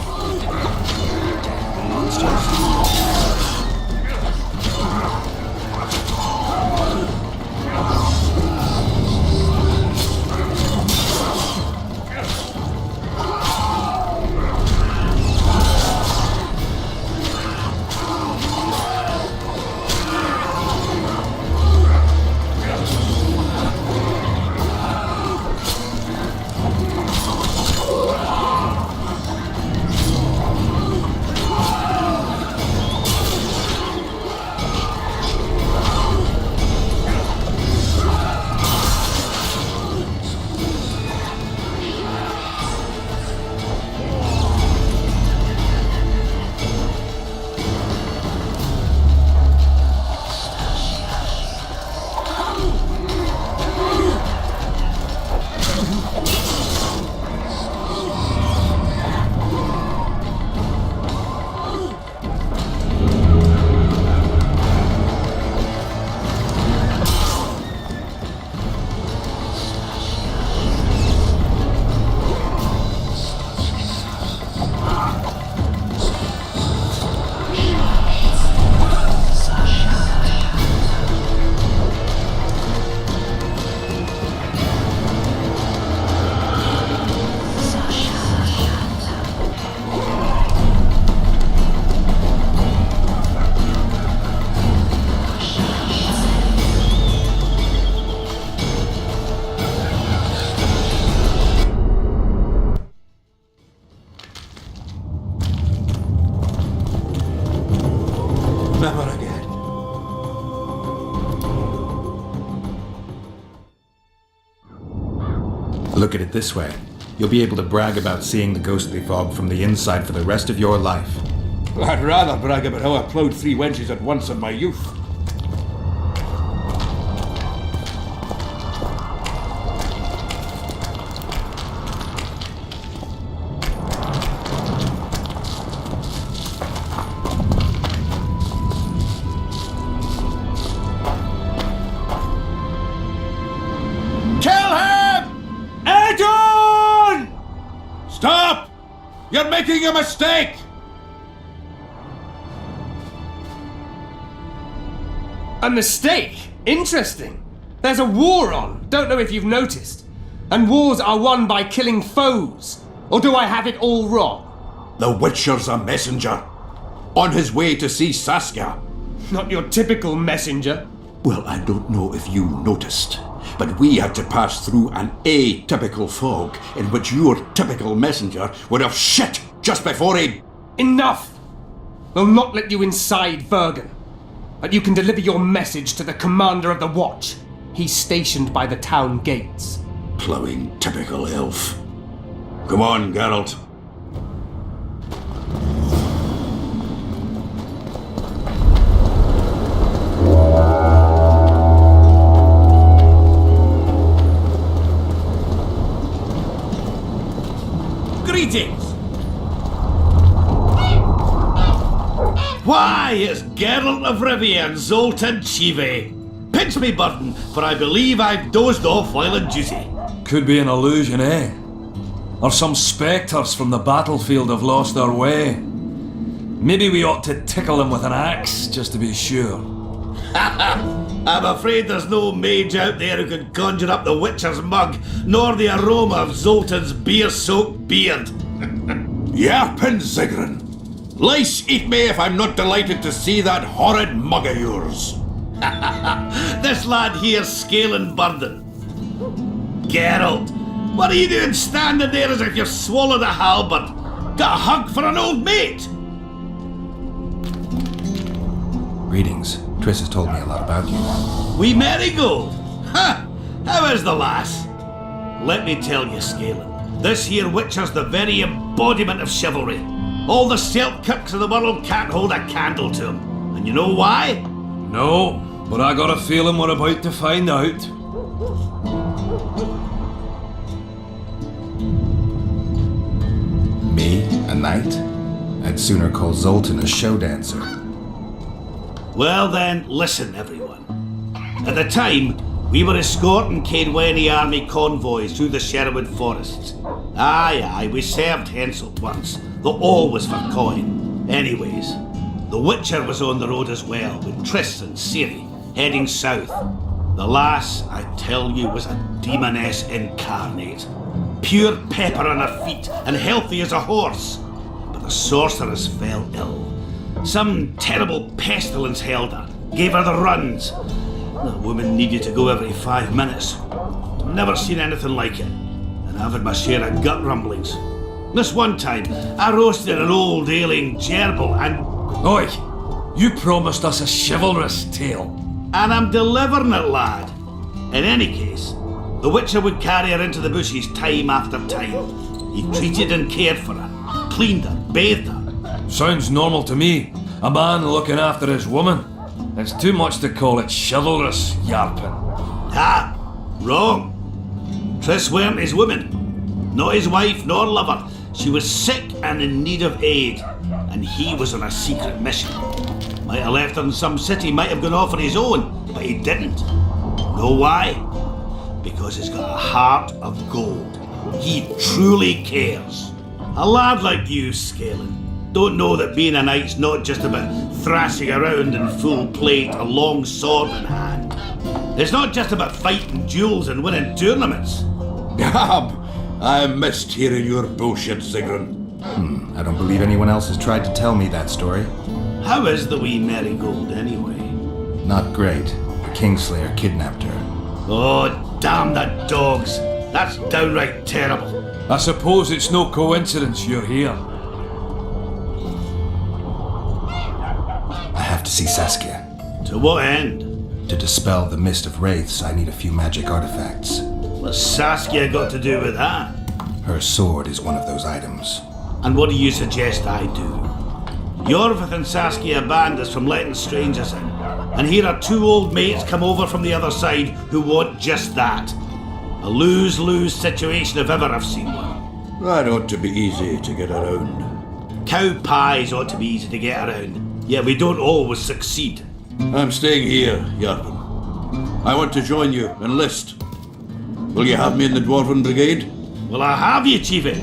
Never again. Look at it this way. You'll be able to brag about seeing the ghostly fog from the inside for the rest of your life. I'd rather brag about how I ploughed 3 wenches at once in my youth. Stop! You're making a mistake! A mistake? Interesting. There's a war on. Don't know if you've noticed. And wars are won by killing foes. Or do I have it all wrong? The Witcher's a messenger. On his way to see Saskia. Not your typical messenger. Well, I don't know if you noticed, but we had to pass through an atypical fog in which your typical messenger would have shit just before he... Enough! We'll not let you inside Vergen. But you can deliver your message to the commander of the watch. He's stationed by the town gates. Ploughing typical elf. Come on, Geralt. Greetings! Why, it's Geralt of Rivia and Zoltan Chive. Pinch me, Burden, for I believe I've dozed off while on duty. Could be an illusion, eh? Or some spectres from the battlefield have lost their way. Maybe we ought to tickle them with an axe, just to be sure. I'm afraid there's no mage out there who can conjure up the Witcher's mug, nor the aroma of Zoltan's beer-soaked beard. Yarpin Zigrin. Lice eat me if I'm not delighted to see that horrid mug of yours. This lad here's scaling Burden. Geralt, what are you doing standing there as if you've swallowed a halberd? Got a hug for an old mate? Greetings. Triss has told me a lot about you. We Marigold? Ha! How is the lass? Let me tell you, Scalen, this here Witcher's the very embodiment of chivalry. All the Selkirks of the world can't hold a candle to him. And you know why? No, but I got a feeling we're about to find out. Me? A knight? I'd sooner call Zoltan a show dancer. Well then, listen everyone. At the time, we were escorting Caedweni army convoys through the Sherwood forests. Aye, we served Henselt once, though all was for coin. Anyways, the Witcher was on the road as well, with Triss and Ciri, heading south. The lass, I tell you, was a demoness incarnate. Pure pepper on her feet, and healthy as a horse. But the sorceress fell ill. Some terrible pestilence held her, gave her the runs. The woman needed to go every 5 minutes. Never seen anything like it, and I've had my share of gut rumblings. This one time, I roasted an old ailing gerbil and... Oi! You promised us a chivalrous tale. And I'm delivering it, lad. In any case, the Witcher would carry her into the bushes time after time. He treated and cared for her, cleaned her, bathed her. Sounds normal to me. A man looking after his woman. It's too much to call it chivalrous, Yarpin. Ah, wrong. Triss weren't his woman. Not his wife nor lover. She was sick and in need of aid, and he was on a secret mission. Might have left her in some city, might have gone off on his own, but he didn't. Know why? Because he's got a heart of gold. He truly cares. A lad like you, Scalen, don't know that being a knight's not just about thrashing around in full plate, a long sword in hand. It's not just about fighting duels and winning tournaments. Gab, I missed hearing your bullshit, Zigrin. I don't believe anyone else has tried to tell me that story. How is the wee Marigold, anyway? Not great. The Kingslayer kidnapped her. Oh, damn the dogs. That's downright terrible. I suppose it's no coincidence you're here. I have to see Saskia. To what end? To dispel the mist of wraiths, I need a few magic artifacts. What's Saskia got to do with that? Her sword is one of those items. And what do you suggest I do? Yorvith and Saskia banned us from letting strangers in. And here are two old mates come over from the other side who want just that. A lose-lose situation if ever I've seen one. That ought to be easy to get around. Cow pies ought to be easy to get around. Yet we don't always succeed. I'm staying here, Yarpin. I want to join you, enlist. Will you have me in the Dwarven Brigade? Will I have you, Chiefy?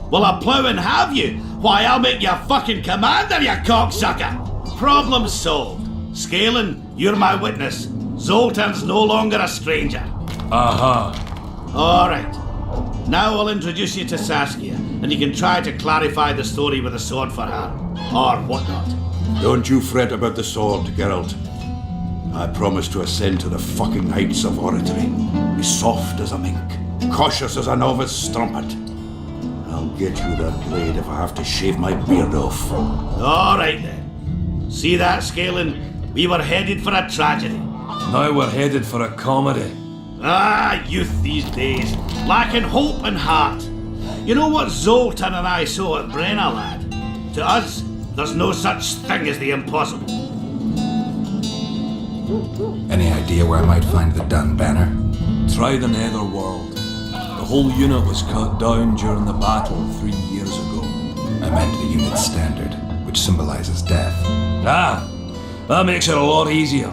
Will I plough and have you? Why, I'll make you a fucking commander, you cocksucker! Problem solved. Scalen, you're my witness. Zoltan's no longer a stranger. Aha. Alright. Now I'll introduce you to Saskia, and you can try to clarify the story with a sword for her. Or whatnot. Don't you fret about the sword, Geralt. I promise to ascend to the fucking heights of oratory. Be soft as a mink, cautious as a novice strumpet. I'll get you that blade if I have to shave my beard off. Alright then. See that, Scalen? We were headed for a tragedy. Now we're headed for a comedy. Ah, youth these days, lacking hope and heart. You know what Zoltan and I saw at Brenna, lad? To us, there's no such thing as the impossible. Any idea where I might find the Dun banner? Try the Netherworld. The whole unit was cut down during the battle 3 years ago. I meant the unit's standard, which symbolizes death. Ah, that makes it a lot easier.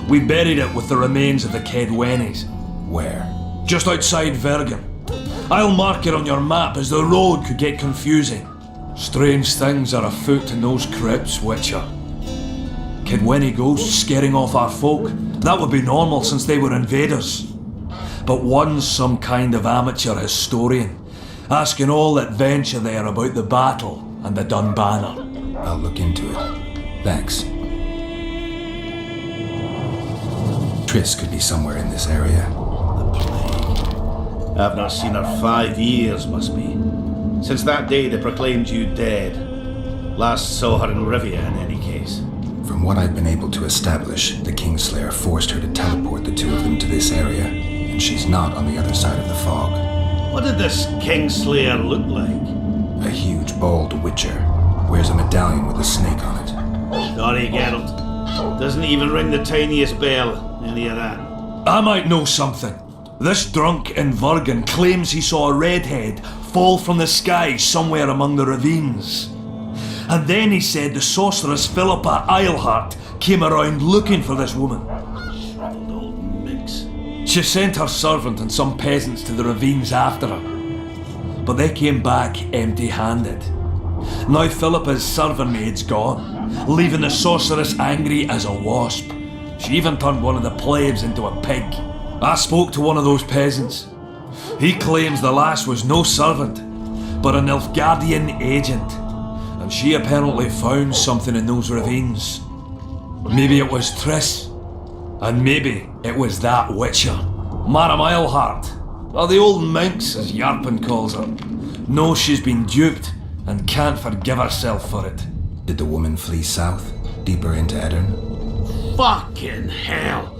We buried it with the remains of the Kedwenis. Where? Just outside Vergen. I'll mark it on your map as the road could get confusing. Strange things are afoot in those crypts, Witcher. Kedweni ghosts scaring off our folk, that would be normal since they were invaders. But one's some kind of amateur historian, asking all that venture there about the battle and the Dun Banner. I'll look into it. Thanks. Triss could be somewhere in this area. The plague. I've not seen her 5 years, must be. Since that day they proclaimed you dead. Last saw her in Rivia, in any case. From what I've been able to establish, the Kingslayer forced her to teleport the two of them to this area, and she's not on the other side of the fog. What did this Kingslayer look like? A huge, bald witcher. Wears a medallion with a snake on it. Sorry, Geralt. Doesn't even ring the tiniest bell, any of that. I might know something. This drunk in Vergen claims he saw a redhead fall from the sky somewhere among the ravines. And then he said the sorceress Philippa Eilhart came around looking for this woman. Shriveled old minx. She sent her servant and some peasants to the ravines after her. But they came back empty-handed. Now Philippa's servant maid's gone, leaving the sorceress angry as a wasp. She even turned one of the plebs into a pig. I spoke to one of those peasants. He claims the lass was no servant, but an Nilfgaardian agent. And she apparently found something in those ravines. Maybe it was Triss. And maybe it was that witcher. Madame Eilhart, or the old minx as Yarpen calls her, knows she's been duped and can't forgive herself for it. Did the woman flee south, deeper into Edirn? Fucking hell!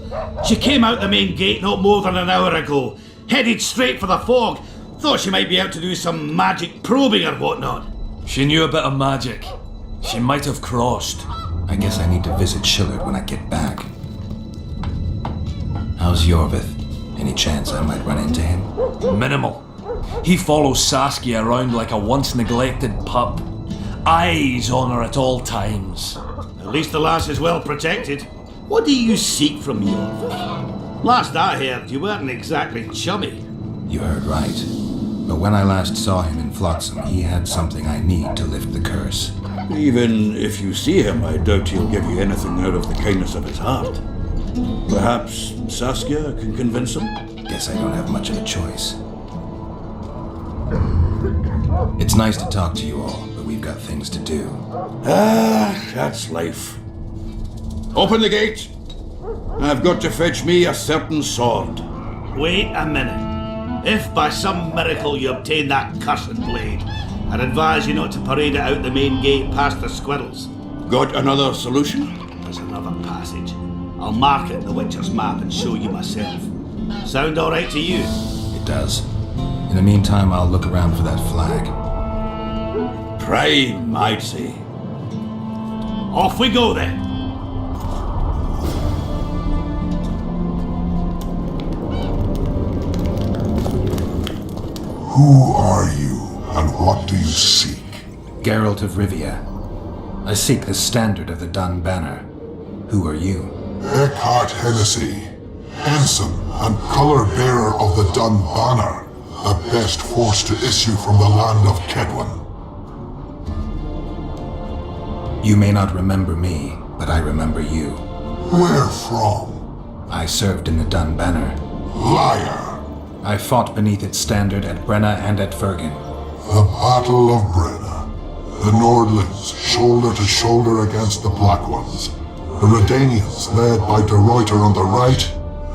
She came out the main gate not more than an hour ago, headed straight for the fog. Thought she might be out to do some magic probing or whatnot. She knew a bit of magic. She might have crossed. I guess I need to visit Shillard when I get back. How's Yorvith? Any chance I might run into him? Minimal. He follows Saskia around like a once-neglected pup. Eyes on her at all times. At least the lass is well protected. What do you seek from Yorvith? Last I heard, you weren't exactly chummy. You heard right. But when I last saw him in Flotsam, he had something I need to lift the curse. Even if you see him, I doubt he'll give you anything out of the kindness of his heart. Perhaps Saskia can convince him? Guess I don't have much of a choice. It's nice to talk to you all, but we've got things to do. Ah, that's life. Open the gate! I've got to fetch me a certain sword. Wait a minute. If by some miracle you obtain that cursed blade, I'd advise you not to parade it out the main gate past the squirrels. Got another solution? There's another passage. I'll mark it in the Witcher's map and show you myself. Sound alright to you? It does. In the meantime, I'll look around for that flag. Prime, I'd say. Off we go then. Who are you, and what do you seek? Geralt of Rivia. I seek the standard of the Dun Banner. Who are you? Eckhart Hennessy, ensign and color-bearer of the Dun Banner, the best force to issue from the land of Kedwen. You may not remember me, but I remember you. Where from? I served in the Dun Banner. Liar! I fought beneath its standard at Brenna and at Vergen. The Battle of Brenna. The Nordlands, shoulder to shoulder against the Black Ones. The Redanians, led by De Ruyter on the right,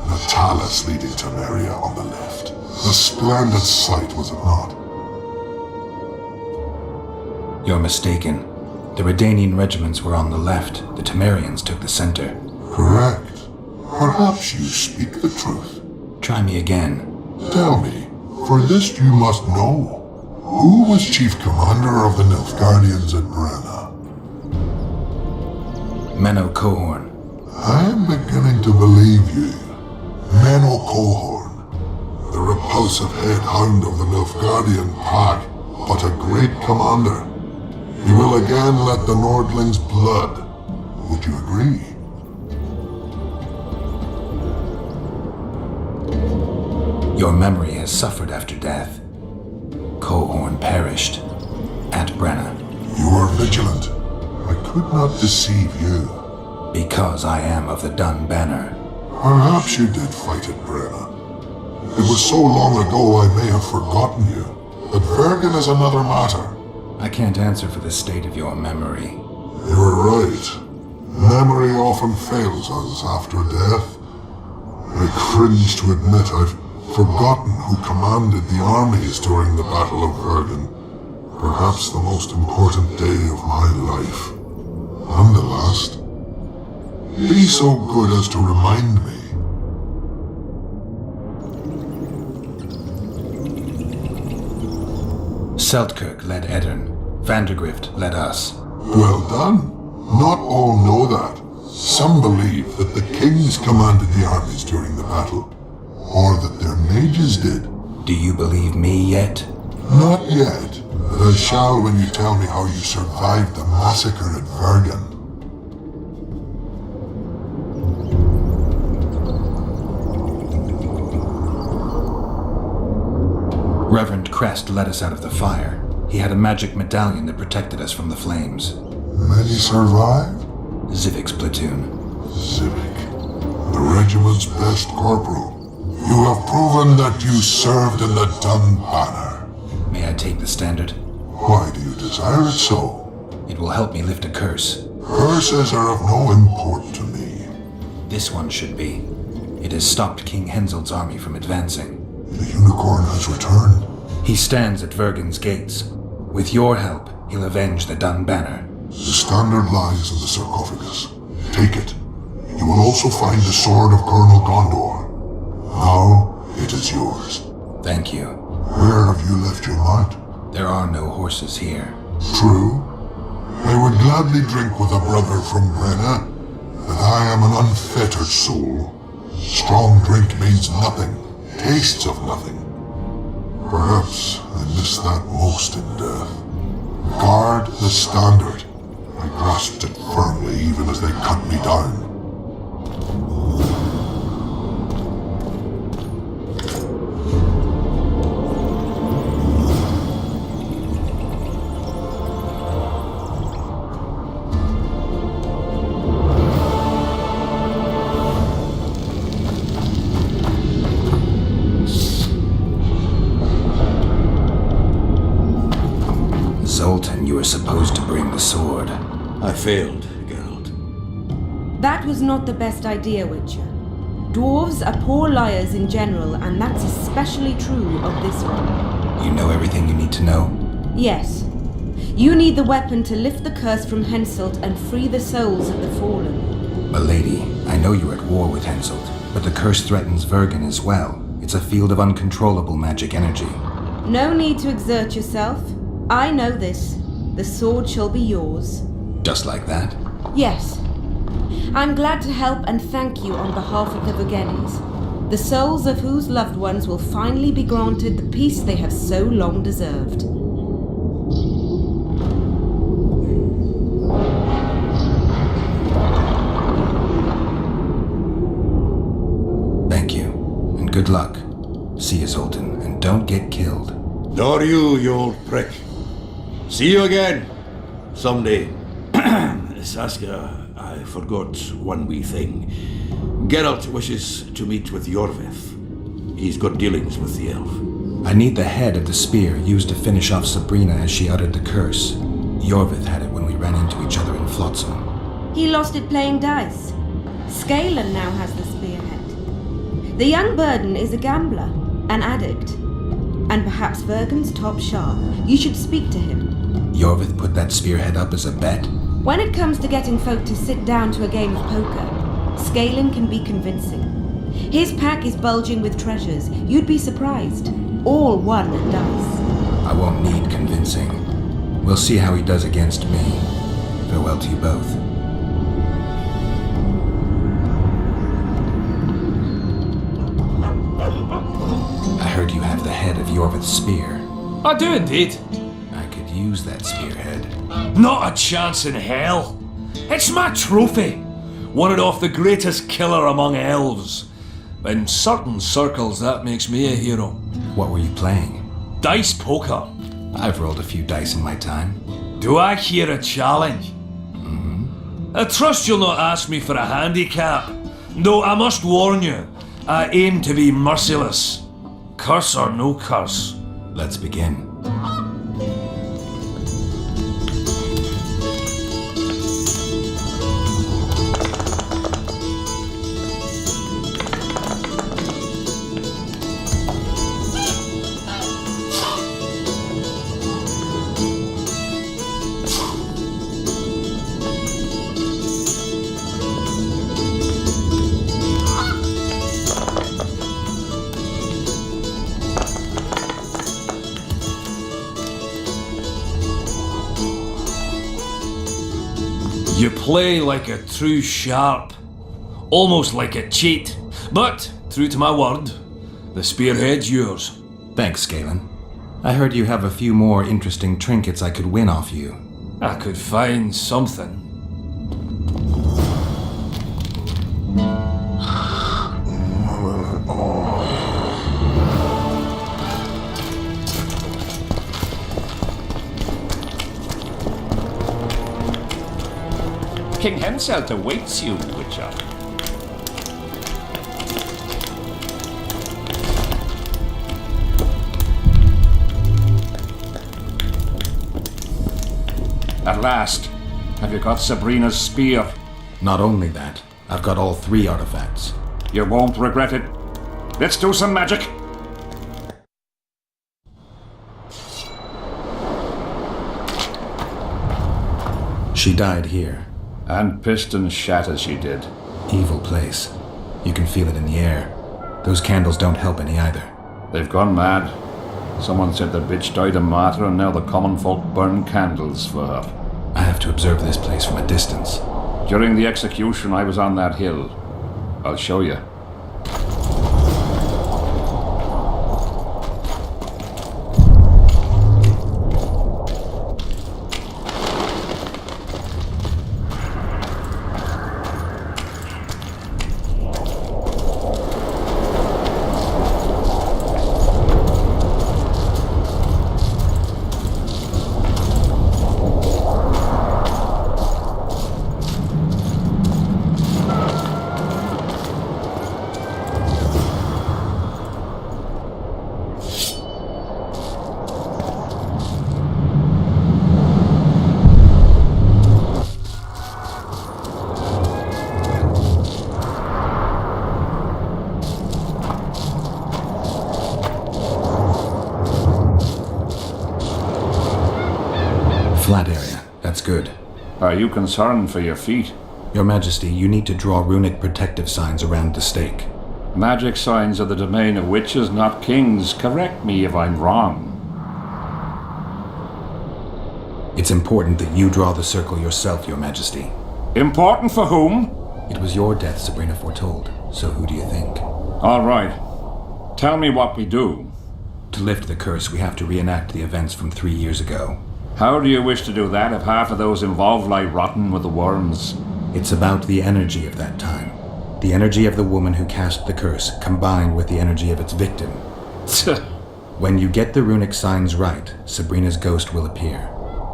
the Talus leading Temeria on the left. A splendid sight, was it not? You're mistaken. The Redanian regiments were on the left. The Temerians took the center. Correct. Perhaps you speak the truth. Try me again. Tell me, for this you must know. Who was chief commander of the Nilfgaardians at Brenna? Menno Cohorn. I am beginning to believe you. Menno Cohorn. the repulsive head hound of the Nilfgaardian pack, but a great commander. He will again let the Nordlings' blood. Would you agree? Your memory has suffered after death. Cohorn perished at Brenna. You were vigilant. I could not deceive you. Because I am of the Dun Banner. Perhaps you did fight at Brenna. It was so long ago I may have forgotten you. But Vergen is another matter. I can't answer for the state of your memory. You are right. Memory often fails us after death. I cringe to admit I've forgotten who commanded the armies during the Battle of Vergen. Perhaps the most important day of my life. And the last. Be so good as to remind me. Seltkirk led Eddern. Vandergrift led us. Well done. Not all know that. Some believe that the kings commanded the armies during the battle, or that their mages did. Do you believe me yet? Not yet, but I shall when you tell me how you survived the massacre at Vergen. Reverend Crest led us out of the fire. He had a magic medallion that protected us from the flames. Many survived? Zivik's platoon. Zivik, the regiment's best corporal. You have proven that you served in the Dun Banner. May I take the standard? Why do you desire it so? It will help me lift a curse. Curses are of no import to me. This one should be. It has stopped King Henseld's army from advancing. The unicorn has returned. He stands at Vergen's gates. With your help, he'll avenge the Dun Banner. The standard lies in the sarcophagus. Take it. You will also find the sword of Colonel Gondor. Now, it is yours. Thank you. Where have you left your mount? There are no horses here. True. I would gladly drink with a brother from Brenna, but I am an unfettered soul. Strong drink means nothing, tastes of nothing. Perhaps I miss that most in death. Guard the standard. I grasped it firmly even as they cut me down. Zoltan, you were supposed to bring the sword. I failed, Geralt. That was not the best idea, Witcher. Dwarves are poor liars in general, and that's especially true of this one. You know everything you need to know? Yes. You need the weapon to lift the curse from Henselt and free the souls of the fallen. Milady, I know you're at war with Henselt, but the curse threatens Vergen as well. It's a field of uncontrollable magic energy. No need to exert yourself. I know this. The sword shall be yours. Just like that? Yes. I'm glad to help and thank you on behalf of the Vergennes, the souls of whose loved ones will finally be granted the peace they have so long deserved. Thank you, and good luck. See you, Zoltan, and don't get killed. Nor you old prick. See you again. Someday. Saskia, I forgot one wee thing. Geralt wishes to meet with Yorvith. He's got dealings with the elf. I need the head of the spear used to finish off Sabrina as she uttered the curse. Yorvith had it when we ran into each other in Flotsam. He lost it playing dice. Scalen now has the spearhead. The young Burden is a gambler, an addict, and perhaps Vergen's top sharp. You should speak to him. Yorvith put that spearhead up as a bet? When it comes to getting folk to sit down to a game of poker, Scalen can be convincing. His pack is bulging with treasures. You'd be surprised. All won at dice. I won't need convincing. We'll see how he does against me. Farewell to you both. A head of Yorvith's spear. I do indeed. I could use that spearhead. Not a chance in hell. It's my trophy. Won it off the greatest killer among elves. In certain circles, that makes me a hero. What were you playing? Dice poker. I've rolled a few dice in my time. Do I hear a challenge? I trust you'll not ask me for a handicap. Though I must warn you, I aim to be merciless. Curse or no curse. Let's begin. You play like a true sharp, almost like a cheat. But, true to my word, the spearhead's yours. Thanks, Galen. I heard you have a few more interesting trinkets I could win off you. I could find something. King Henselt awaits you, Witcher. At last, have you got Sabrina's spear? Not only that, I've got all 3 artifacts. You won't regret it. Let's do some magic. She died here. And Piston shat as she did. Evil place. You can feel it in the air. Those candles don't help any either. They've gone mad. Someone said the bitch died a martyr and now the common folk burn candles for her. I have to observe this place from a distance. During the execution, I was on that hill. I'll show you. Flat area. That's good. Are you concerned for your feet? Your Majesty, you need to draw runic protective signs around the stake. Magic signs are the domain of witches, not kings. Correct me if I'm wrong. It's important that you draw the circle yourself, Your Majesty. Important for whom? It was your death Sabrina foretold, so who do you think? All right. Tell me what we do. To lift the curse, we have to reenact the events from 3 years ago. How do you wish to do that if half of those involved lie rotten with the worms? It's about the energy of that time. The energy of the woman who cast the curse, combined with the energy of its victim. When you get the runic signs right, Sabrina's ghost will appear.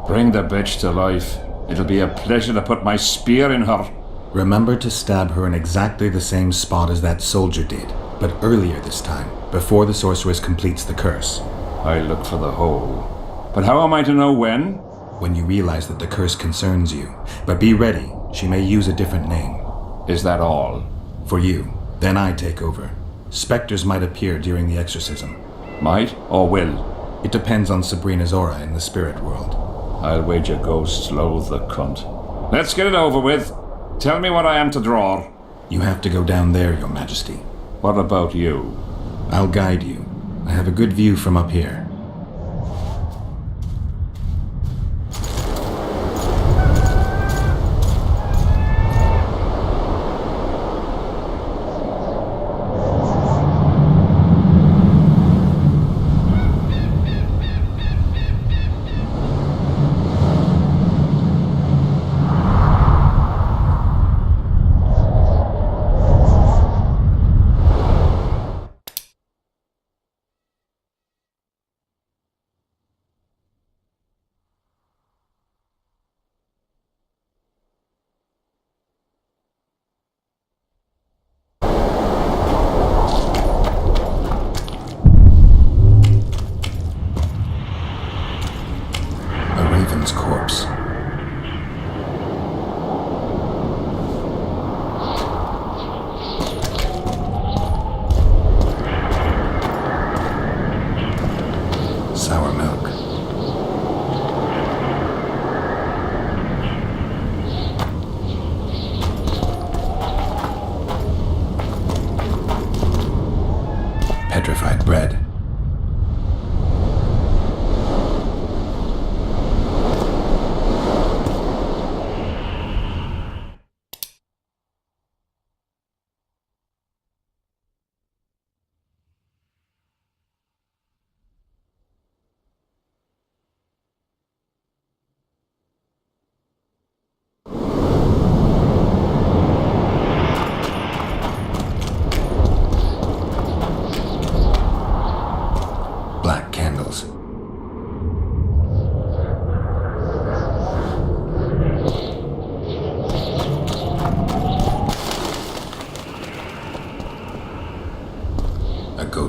Bring the bitch to life. It'll be a pleasure to put my spear in her. Remember to stab her in exactly the same spot as that soldier did, but earlier this time, before the sorceress completes the curse. I look for the hole. But how am I to know when? When you realize that the curse concerns you. But be ready, she may use a different name. Is that all? For you. Then I take over. Spectres might appear during the exorcism. Might or will? It depends on Sabrina's aura in the spirit world. I'll wager ghosts loathe the cunt. Let's get it over with. Tell me what I am to draw. You have to go down there, Your Majesty. What about you? I'll guide you. I have a good view from up here.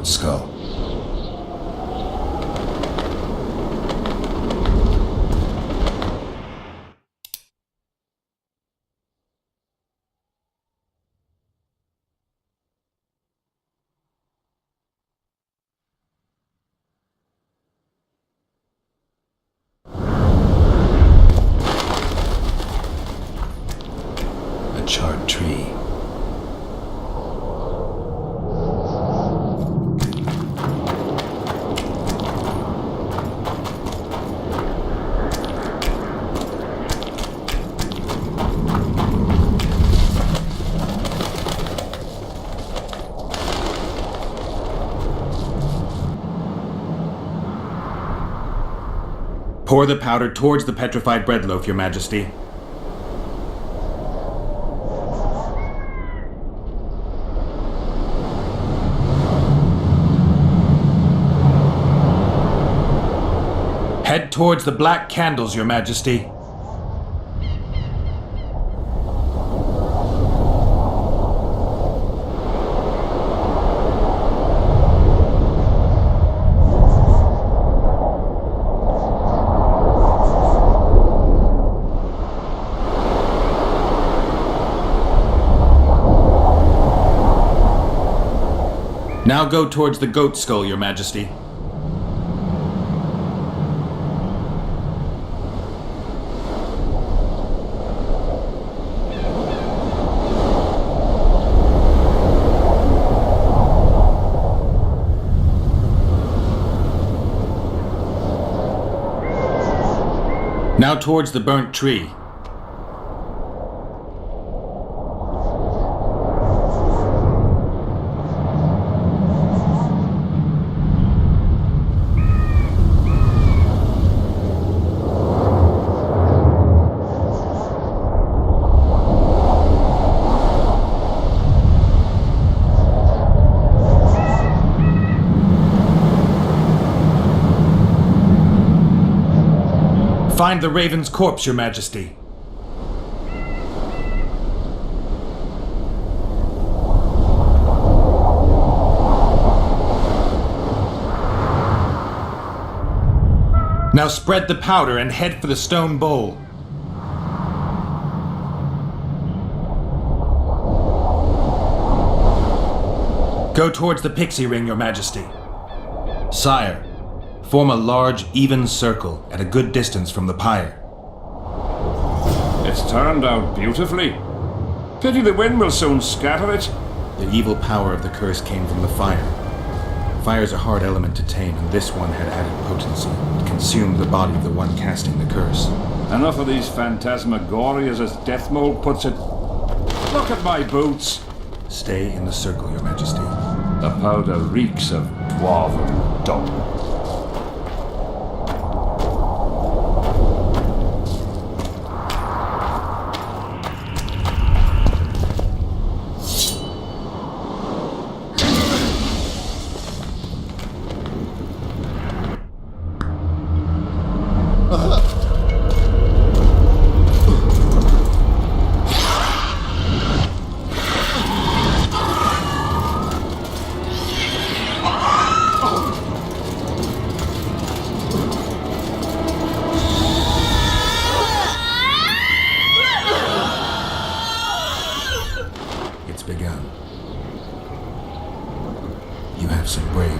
goat skull. A charred tree. Pour the powder towards the petrified bread loaf, Your Majesty. Head towards the black candles, Your Majesty. Now go towards the goat skull, Your Majesty. Now towards the burnt tree. Find the raven's corpse, Your Majesty. Now spread the powder and head for the stone bowl. Go towards the pixie ring, Your Majesty. Sire, form a large, even circle at a good distance from the pyre. It's turned out beautifully. Pity the wind will soon scatter it. The evil power of the curse came from the fire. Fire's a hard element to tame, and this one had added potency. It consumed the body of the one casting the curse. Enough of these phantasmagorias, as Death Mold puts it. Look at my boots. Stay in the circle, Your Majesty. The powder reeks of dwarven dung.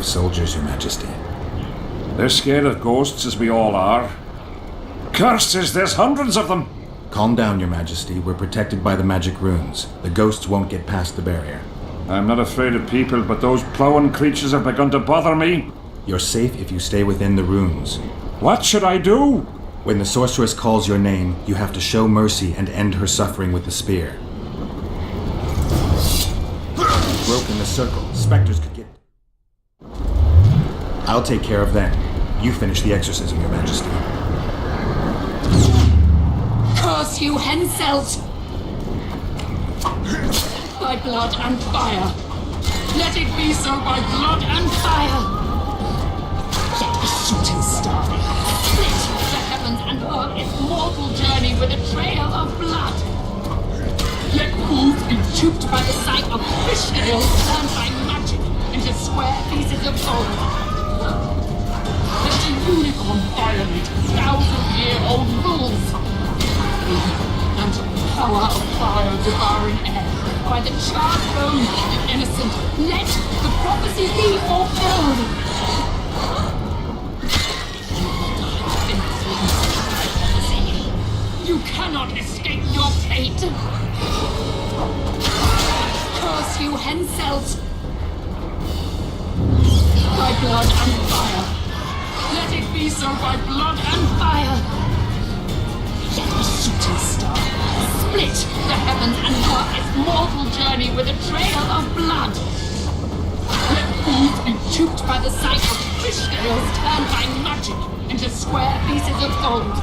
Soldiers, Your Majesty. They're scared of ghosts, as we all are. Cursed is there's hundreds of them! Calm down, Your Majesty. We're protected by the magic runes. The ghosts won't get past the barrier. I'm not afraid of people, but those plowing creatures have begun to bother me. You're safe if you stay within the runes. What should I do? When the sorceress calls your name, you have to show mercy and end her suffering with the spear. Broken the circle. Spectres could get... I'll take care of them. You finish the exorcism, Your Majesty. Curse you, Henselt! By blood and fire! Let it be so by blood and fire! Let the shooting star split the heavens and earth its mortal journey with a trail of blood! Let fools be duped by the sight of fish scales turned by magic into square pieces of gold. Let the unicorn violate 1,000-year-old rules. And power of fire devouring air by the charred bones of the innocent. Let the prophecy be fulfilled. You cannot escape your fate. Curse you, Henselt. By blood and fire. Let it be so by blood and fire. Let the shooting star split the heavens and mark its mortal journey with a trail of blood. Let fools be duped by the sight of fish scales turned by magic into square pieces of gold.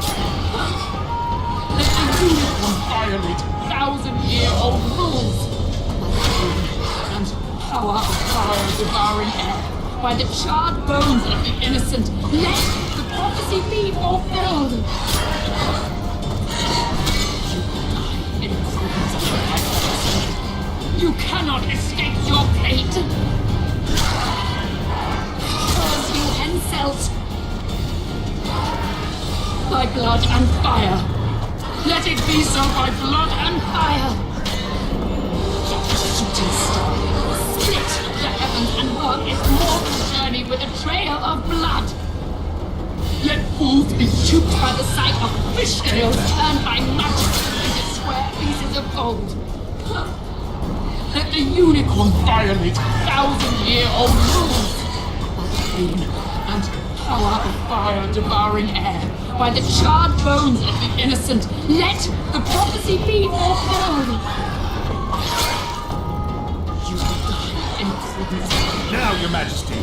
Let the unicorn violate 1,000-year-old rules. And power of fire devouring air by the charred bones of the innocent. Let the prophecy be fulfilled. You cannot escape your fate. Curse you, Henselt. By blood and fire. Let it be so by blood and fire. Let the shooting star split the heavens and mark its mortal journey with a trail of blood. Let fools be duped by the sight of fish scales turned by magic into square pieces of gold. Let the unicorn violate 1,000-year-old rules. By the pain and power of fire devouring air, by the charred bones of the innocent, let the prophecy be fulfilled. You will die in prison. Now, Your Majesty.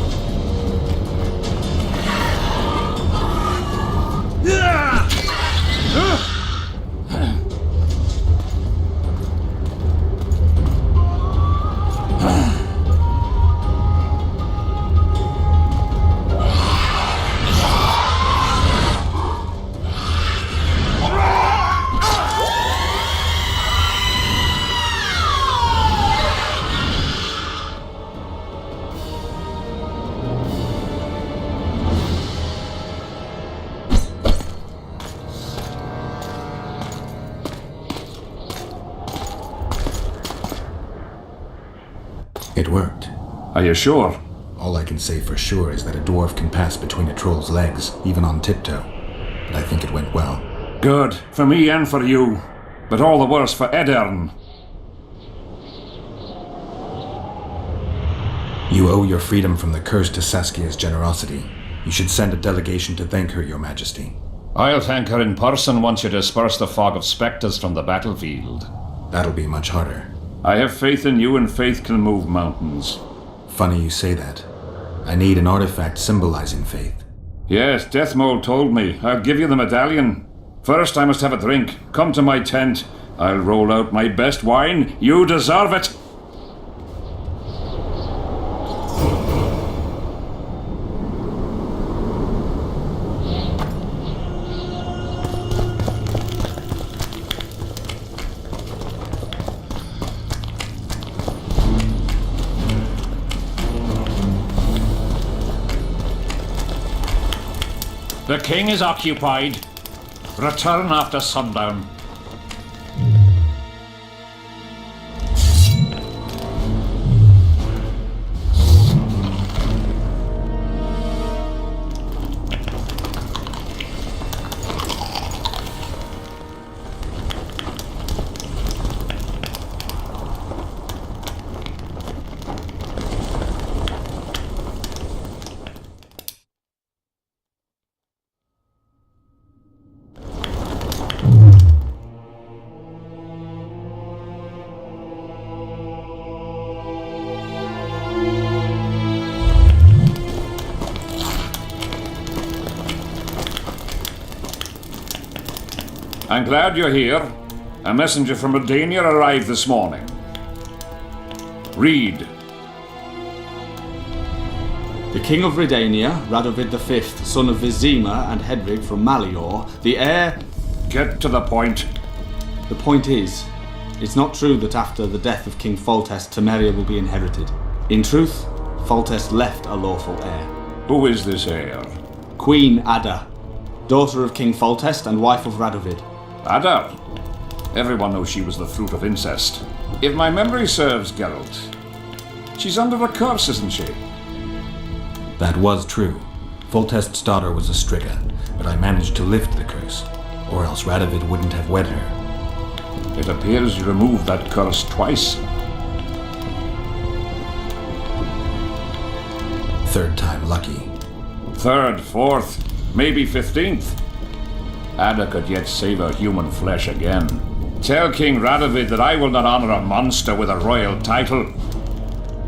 It worked. Are you sure? All I can say for sure is that a dwarf can pass between a troll's legs, even on tiptoe. But I think it went well. Good. For me and for you. But all the worse for Eterna. You owe your freedom from the curse to Saskia's generosity. You should send a delegation to thank her, Your Majesty. I'll thank her in person once you disperse the fog of spectres from the battlefield. That'll be much harder. I have faith in you, and faith can move mountains. Funny you say that. I need an artifact symbolizing faith. Yes, Deathmold told me. I'll give you the medallion. First, I must have a drink. Come to my tent. I'll roll out my best wine. You deserve it! The king is occupied. Return after sundown. I'm glad you're here. A messenger from Redania arrived this morning. Read. The King of Redania, Radovid V, son of Vizima and Hedvig from Malior, the heir... Get to the point. The point is, it's not true that after the death of King Foltest, Temeria will be inherited. In truth, Foltest left a lawful heir. Who is this heir? Queen Ada, daughter of King Foltest and wife of Radovid. Ada? Everyone knows she was the fruit of incest. If my memory serves, Geralt, she's under a curse, isn't she? That was true. Foltest's daughter was a Striga, but I managed to lift the curse, or else Radovid wouldn't have wed her. It appears you removed that curse twice. Third time lucky. Third, fourth, maybe 15th. Ada could yet savor human flesh again. Tell King Radovid that I will not honor a monster with a royal title.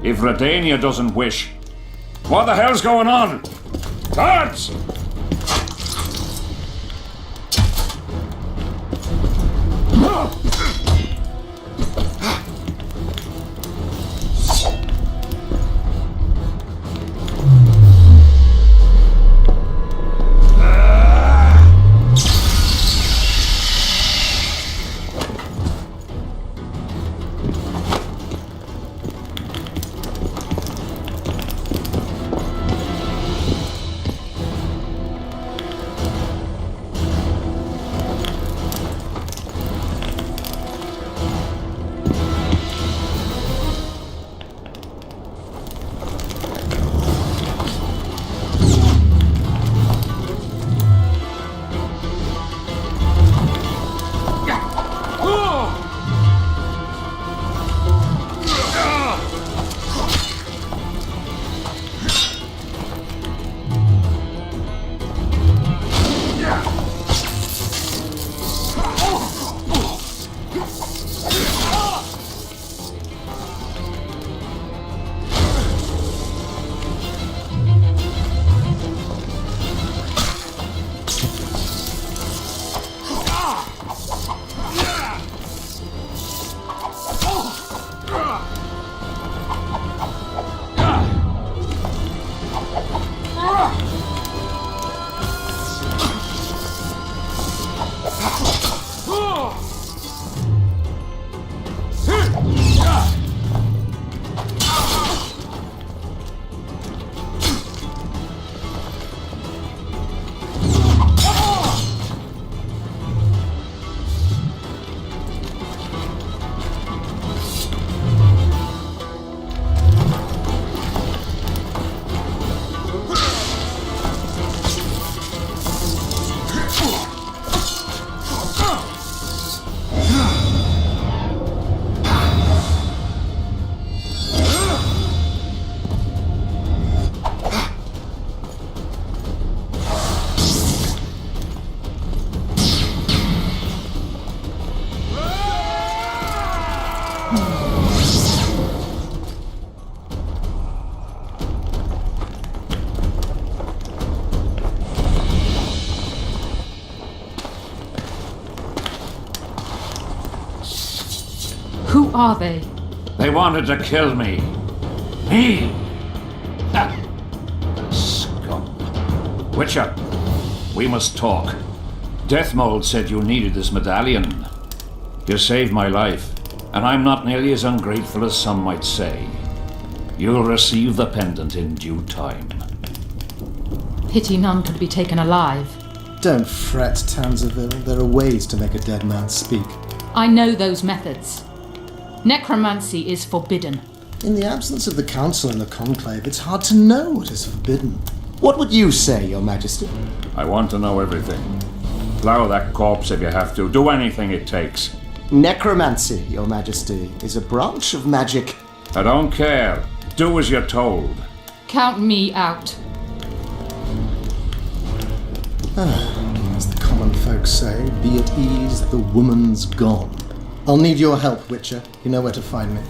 If Redania doesn't wish, what the hell's going on? Guards! Who are they? They wanted to kill me. Me? Ha! Scum. Witcher, we must talk. Deathmold said you needed this medallion. You saved my life, and I'm not nearly as ungrateful as some might say. You'll receive the pendant in due time. Pity none could be taken alive. Don't fret, Tanzaville. There are ways to make a dead man speak. I know those methods. Necromancy is forbidden. In the absence of the Council and the Conclave, it's hard to know what is forbidden. What would you say, Your Majesty? I want to know everything. Plow that corpse if you have to. Do anything it takes. Necromancy, Your Majesty, is a branch of magic. I don't care. Do as you're told. Count me out. As the common folk say, be at ease, the woman's gone. I'll need your help, Witcher. You know where to find me.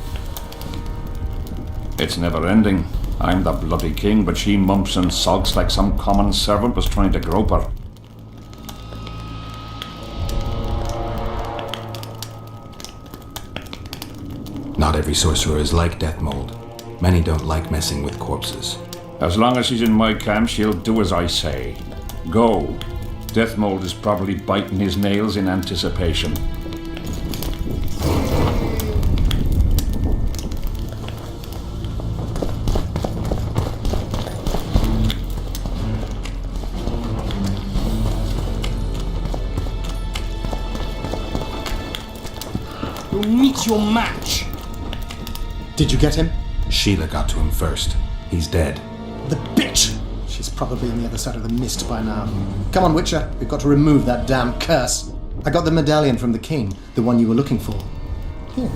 It's never ending. I'm the bloody king, but she mumps and sulks like some common servant was trying to grope her. Not every sorcerer is like Deathmold. Many don't like messing with corpses. As long as she's in my camp, she'll do as I say. Go. Deathmold is probably biting his nails in anticipation. will meet your match. Did you get him? Sheila got to him first. He's dead. The bitch! She's probably on the other side of the mist by now. Come on, Witcher. We've got to remove that damn curse. I got the medallion from the king, the one you were looking for. Here.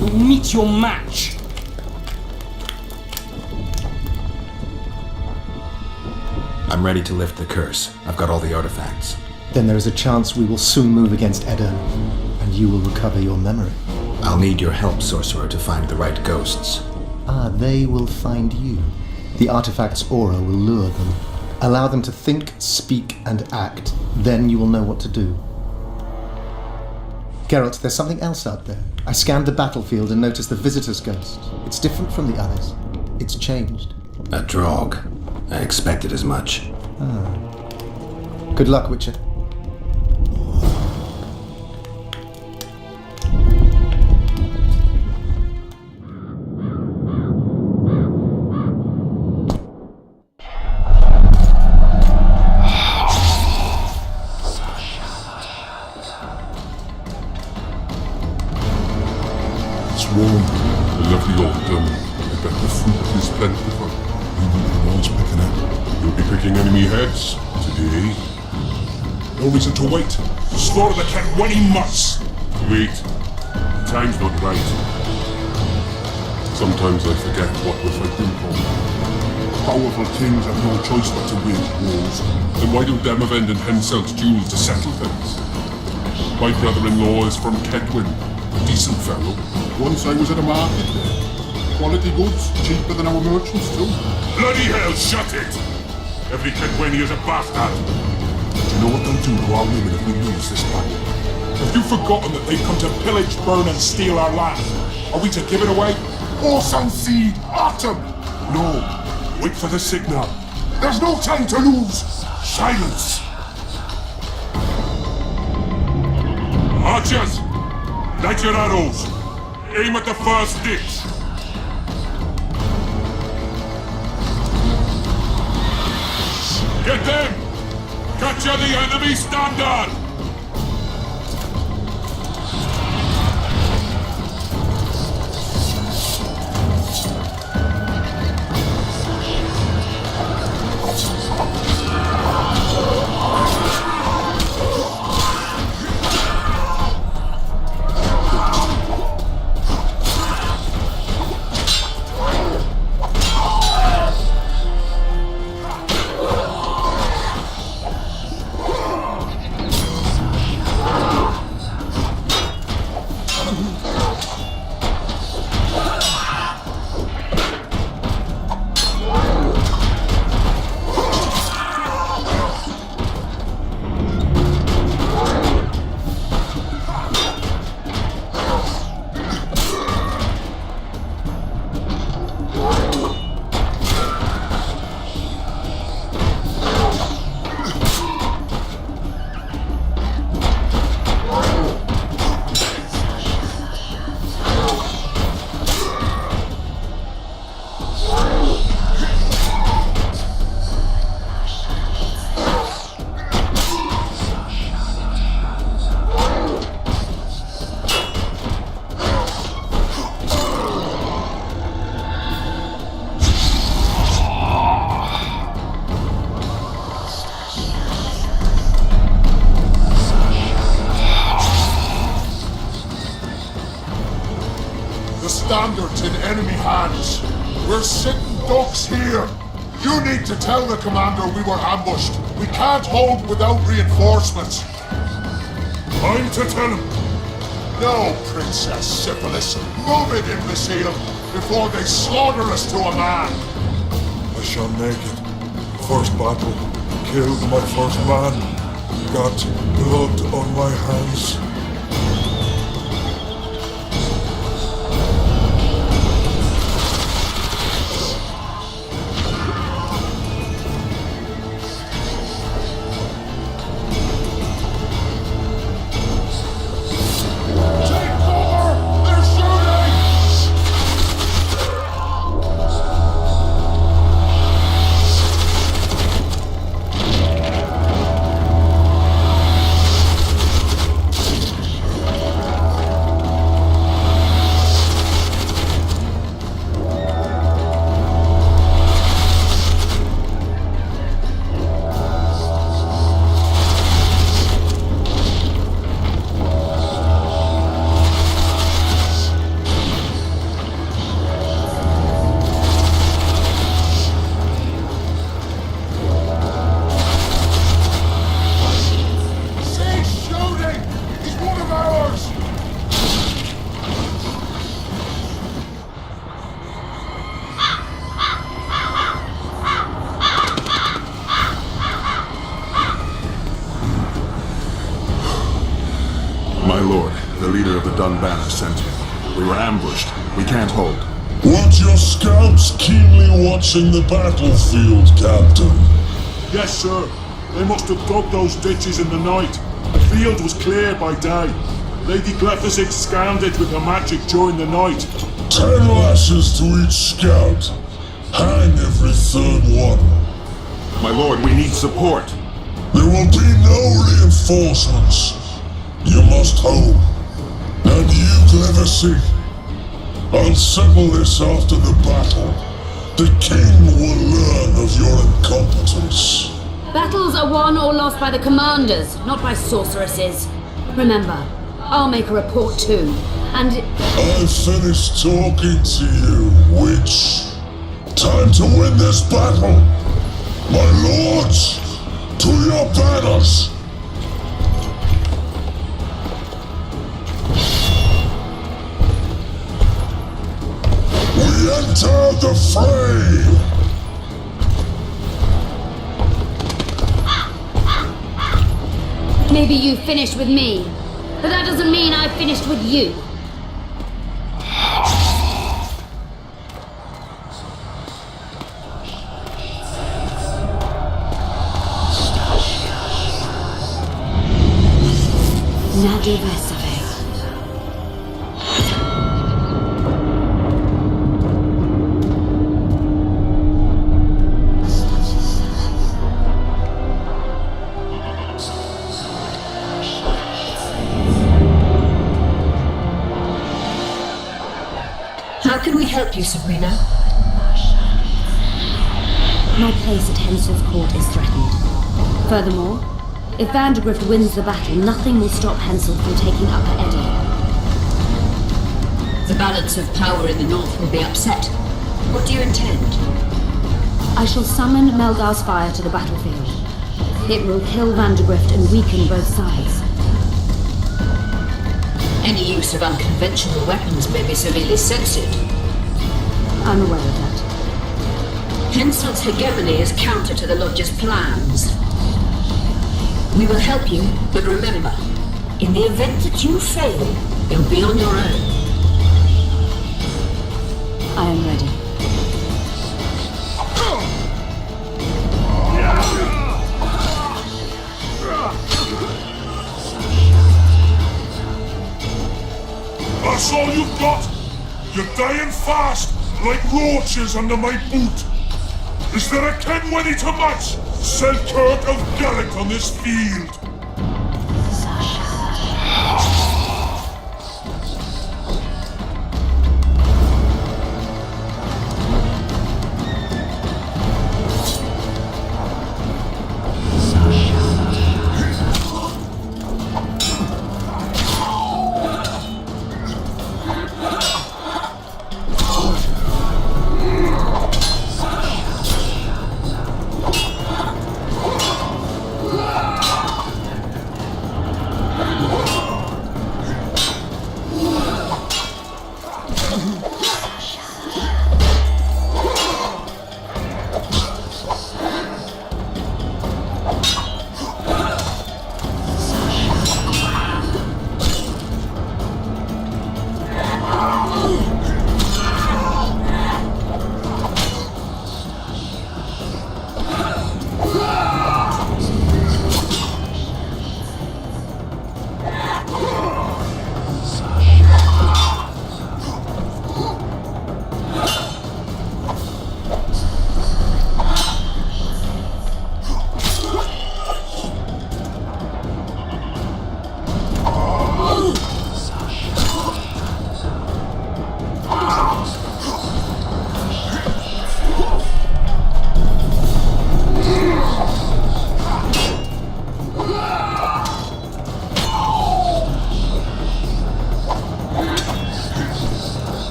Will meet your match. I'm ready to lift the curse. I've got all the artifacts. Then there is a chance we will soon move against Eterna, and you will recover your memory. I'll need your help, sorcerer, to find the right ghosts. Ah, they will find you. The artifact's aura will lure them. Allow them to think, speak, and act. Then you will know what to do. Geralt, there's something else out there. I scanned the battlefield and noticed the visitor's ghost. It's different from the others. It's changed. A Draug. I expected as much. Ah. Good luck, Witcher. It's warm. A lovely autumn. I bet the fruit is plentiful. No one's picking it. You'll be picking enemy heads today. No reason to wait. Slaughter the Kedwenny mutts. Wait. The time's not right. Sometimes I forget what we're fighting for. Powerful kings have no choice but to wage wars. Then why don't Demavend and Henselt's duels to settle things? My brother-in-law is from Kedwen. A decent fellow. Once I was at a market there. Quality goods, cheaper than our merchants too. Bloody hell, shut it! Every Kedwenny is a bastard. Do you know what they'll do to our women if we lose this battle? Have you forgotten that they've come to pillage, burn and steal our land? Are we to give it away? Orson Sea, Autumn! No, wait for the signal. There's no time to lose! Silence! Archers! Light your arrows! Aim at the first ditch! Get them! Capture the enemy standard! Standards in enemy hands. We're sitting ducks here. You need to tell the commander we were ambushed. We can't hold without reinforcements. I'm to tell him. No, Princess Syphilis. Move it, imbecile, before they slaughter us to a man. I shall make it. First battle. Killed my first man. Got blood on my hands. Dunbanner sent him. We were ambushed. We can't hold. Weren't your scouts keenly watching the battlefield, Captain? Yes, sir. They must have dug those ditches in the night. The field was clear by day. Lady Glephisic scanned it with her magic during the night. 10 lashes to each scout. Hang every third one. My lord, we need support. There will be no reinforcements. You must hold. And you, Glephisic, I'll settle this after the battle. The king will learn of your incompetence. Battles are won or lost by the commanders, not by sorceresses. Remember, I'll make a report too, and... I've finished talking to you, witch. Time to win this battle. My lords, to your banners. We enter the fray. Maybe you finished with me, but that doesn't mean I finished with you. How can we help you, Sabrina? My place at Hensel's court is threatened. Furthermore, if Vandergrift wins the battle, nothing will stop Hensel from taking Upper Eddy. The balance of power in the north will be upset. What do you intend? I shall summon Melgar's fire to the battlefield. It will kill Vandergrift and weaken both sides. Any use of unconventional weapons may be severely censored. I'm aware of that. Hensel's hegemony is counter to the Lodge's plans. We will help you, but remember, in the event that you fail, you'll be on your own. I am ready. That's all you've got? You're dying fast, like roaches under my boot. Is there a Kenwenny to match Selkirk of Gallic on this field?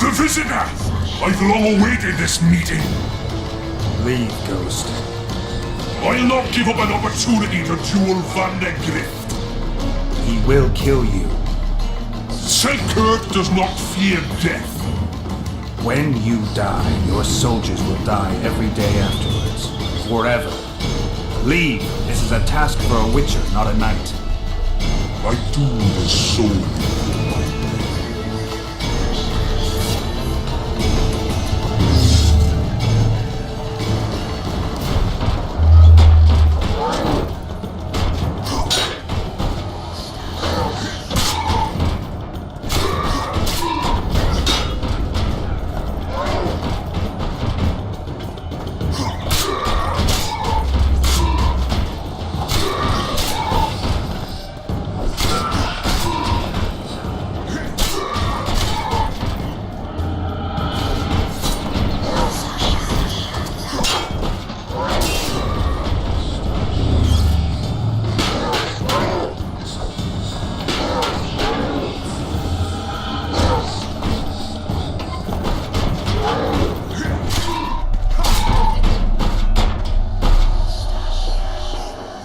The visitor! I've long awaited this meeting. Leave, Ghost. I'll not give up an opportunity to duel Van de Grift. He will kill you. Selkirk does not fear death. When you die, your soldiers will die every day afterwards. Forever. Leave. This is a task for a witcher, not a knight. My doom is so.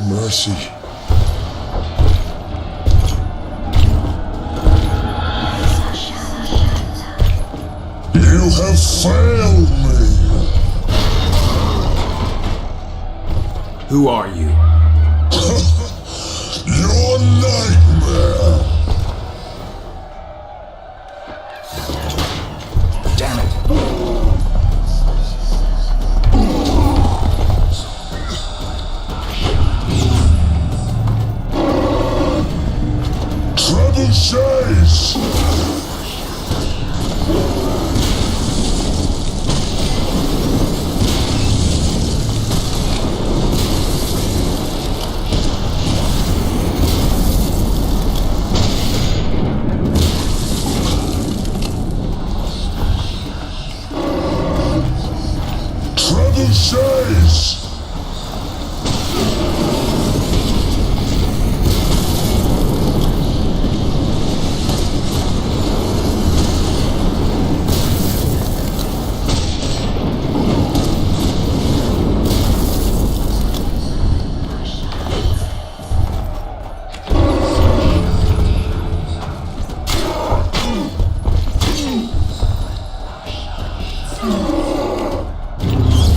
Mercy. You have failed me. Who are you? Your nightmare. Damn it. Trebuchets! Trebuchets!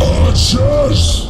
Archers!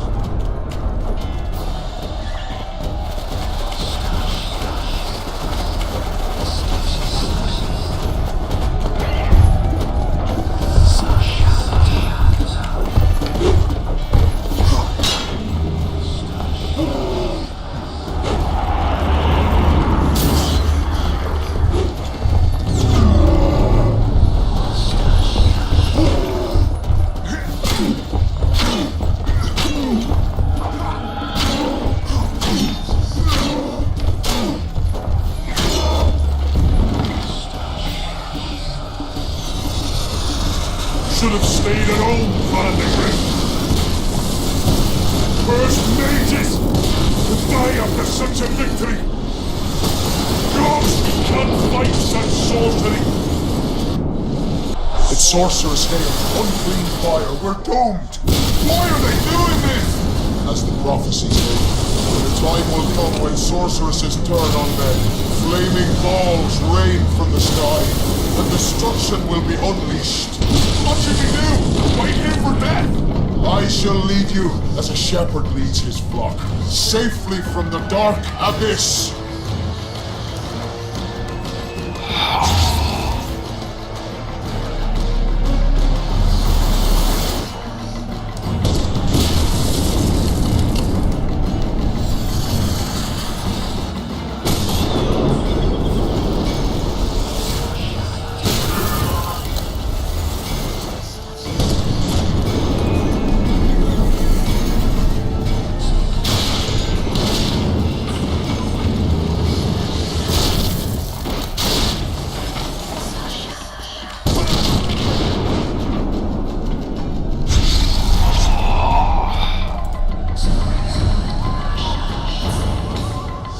Should have stayed at home, Van de Grift. First mages to die after such a victory. Gods can't fight such sorcery. It's sorcerer's hail, unclean fire. We're doomed. Why are they doing this? As the prophecies say, the time will come when sorceresses turn on men. Flaming balls rain from the sky, and destruction will be unleashed. What should we do? Wait here for death? I shall lead you as a shepherd leads his flock, safely from the dark abyss.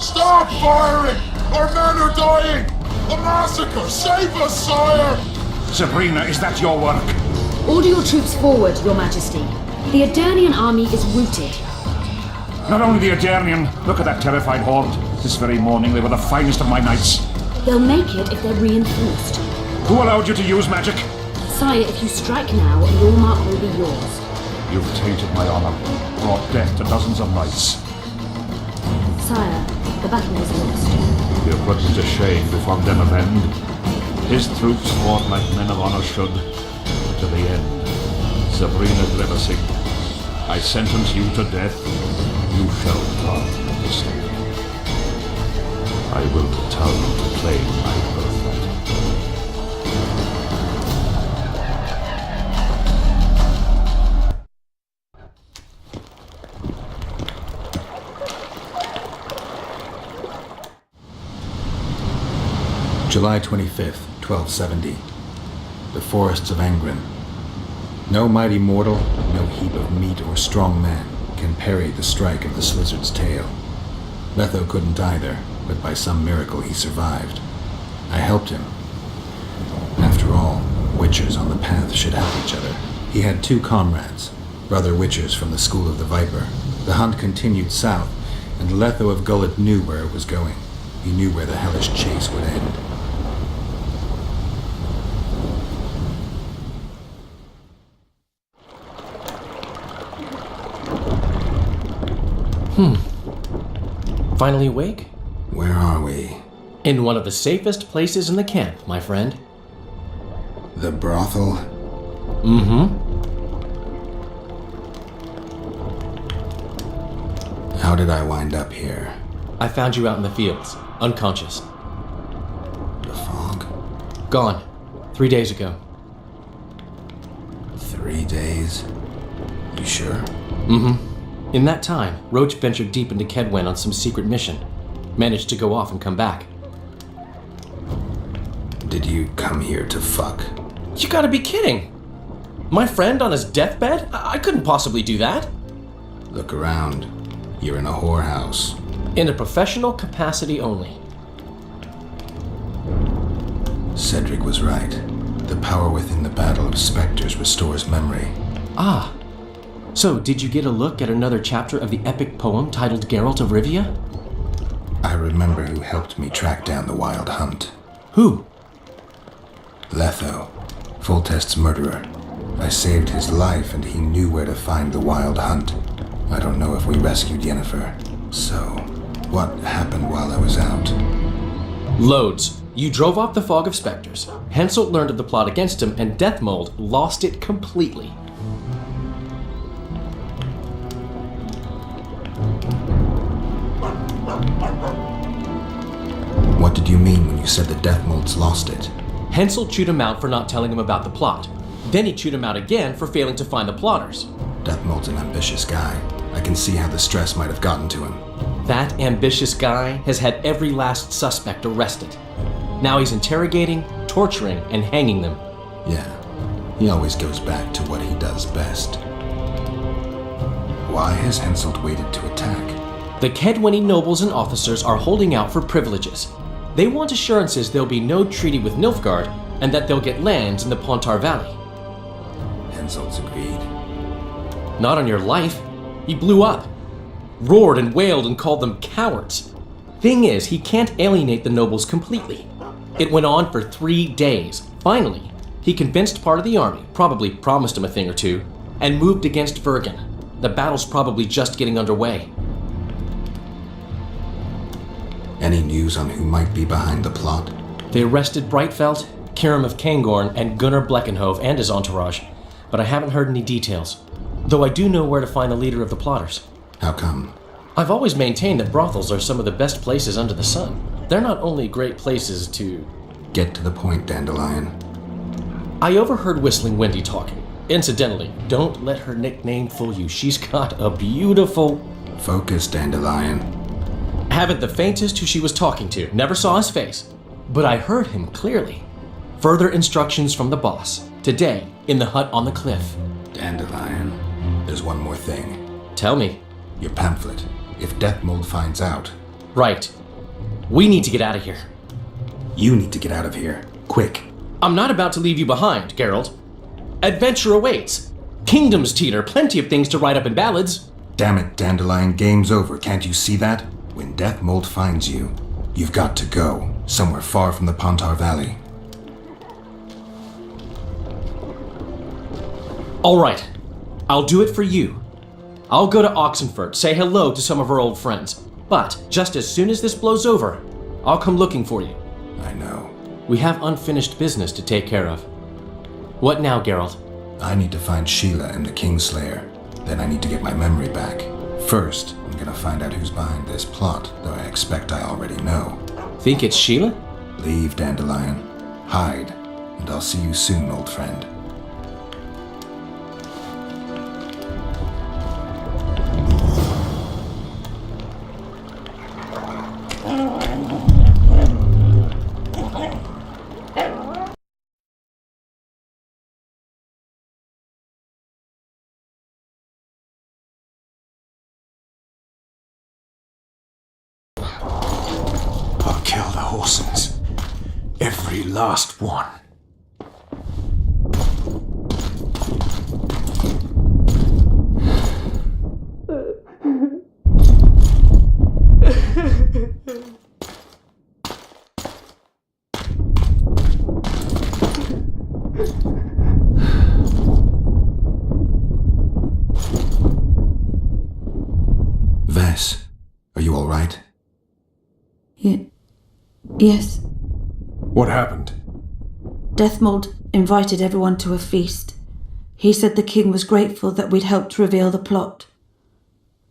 Stop firing! Our men are dying! A massacre! Save us, sire! Sabrina, is that your work? Order your troops forward, Your Majesty. The Eternian army is routed. Not only the Eternian, look at that terrified horde. This very morning they were the finest of my knights. They'll make it if they're reinforced. Who allowed you to use magic? Sire, if you strike now, your mark will be yours. You've tainted my honor, brought death to dozens of knights. Sire, the battle is lost. You've put me to shame before them of end. His troops fought like men of honor should. To the end. Sabrina Grevesing, I sentence you to death. You shall not escape. I will return to claim my birthright. July 25th, 1270. The forests of Angren. No mighty mortal, no heap of meat or strong man can parry the strike of the Slizzard's tail. Letho couldn't either, but by some miracle he survived. I helped him. After all, witchers on the path should help each other. He had 2 comrades, brother witchers from the School of the Viper. The hunt continued south, and Letho of Gullet knew where it was going. He knew where the hellish chase would end. Finally awake? Where are we? In one of the safest places in the camp, my friend. The brothel? Mm-hmm. How did I wind up here? I found you out in the fields, unconscious. The fog? Gone. 3 days ago. 3 days? You sure? Mm-hmm. In that time, Roche ventured deep into Kedwen on some secret mission. Managed to go off and come back. Did you come here to fuck? You gotta be kidding! My friend on his deathbed? I couldn't possibly do that. Look around. You're in a whorehouse. In a professional capacity only. Cedric was right. The power within the Battle of Spectres restores memory. Ah. So, did you get a look at another chapter of the epic poem titled Geralt of Rivia? I remember who helped me track down the Wild Hunt. Who? Letho, Foltest's murderer. I saved his life and he knew where to find the Wild Hunt. I don't know if we rescued Yennefer. So, what happened while I was out? Loads. You drove off the Fog of Spectres. Henselt learned of the plot against him, and Deathmold lost it completely. What did you mean when you said the Deathmold's lost it? Henselt chewed him out for not telling him about the plot. Then he chewed him out again for failing to find the plotters. Deathmold's an ambitious guy. I can see how the stress might have gotten to him. That ambitious guy has had every last suspect arrested. Now he's interrogating, torturing, and hanging them. Yeah, he always goes back to what he does best. Why has Henselt waited to attack? The Kedweni nobles and officers are holding out for privileges. They want assurances there'll be no treaty with Nilfgaard, and that they'll get lands in the Pontar Valley. Henselt's agreed. Not on your life. He blew up. Roared and wailed and called them cowards. Thing is, he can't alienate the nobles completely. It went on for 3 days. Finally, he convinced part of the army, probably promised him a thing or two, and moved against Vergen. The battle's probably just getting underway. Any news on who might be behind the plot? They arrested Breitfeld, Kirim of Cairngorm, and Gunnar Bleckenhove and his entourage, but I haven't heard any details. Though I do know where to find the leader of the plotters. How come? I've always maintained that brothels are some of the best places under the sun. They're not only great places to... Get to the point, Dandelion. I overheard Whistling Wendy talking. Incidentally, don't let her nickname fool you. She's got a beautiful... Focus, Dandelion. Haven't the faintest who she was talking to. Never saw his face. But I heard him clearly. Further instructions from the boss. Today, in the hut on the cliff. Dandelion, there's one more thing. Tell me. Your pamphlet. If Deathmold finds out... Right. We need to get out of here. You need to get out of here. Quick. I'm not about to leave you behind, Geralt. Adventure awaits. Kingdoms teeter, plenty of things to write up in ballads. Damn it, Dandelion, game's over. Can't you see that? When Death Mold finds you, you've got to go. Somewhere far from the Pontar Valley. All right. I'll do it for you. I'll go to Oxenfurt, say hello to some of our old friends. But just as soon as this blows over, I'll come looking for you. I know. We have unfinished business to take care of. What now, Geralt? I need to find Sheila and the Kingslayer. Then I need to get my memory back. First, I'm gonna find out who's behind this plot, though I expect I already know. Think it's Sheila? Leave, Dandelion. Hide, and I'll see you soon, old friend. I'll kill the horses. Every last one. Vess, are you all right? Yes. What happened? Deathmold invited everyone to a feast. He said the king was grateful that we'd helped reveal the plot.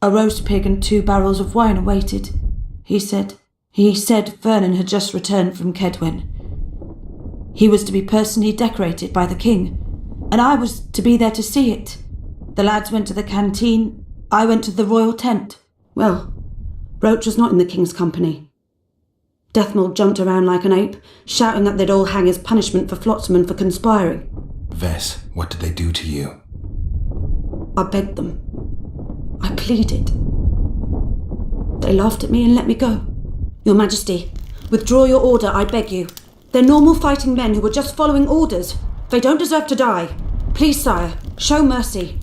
A roast pig and 2 barrels of wine awaited. He said Vernon had just returned from Kedwen. He was to be personally decorated by the king, and I was to be there to see it. The lads went to the canteen, I went to the royal tent. Well, Roche was not in the king's company. Deathmold jumped around like an ape, shouting that they'd all hang as punishment for Flotsam for conspiring. Vess, what did they do to you? I begged them. I pleaded. They laughed at me and let me go. Your Majesty, withdraw your order, I beg you. They're normal fighting men who were just following orders. They don't deserve to die. Please, sire, show mercy.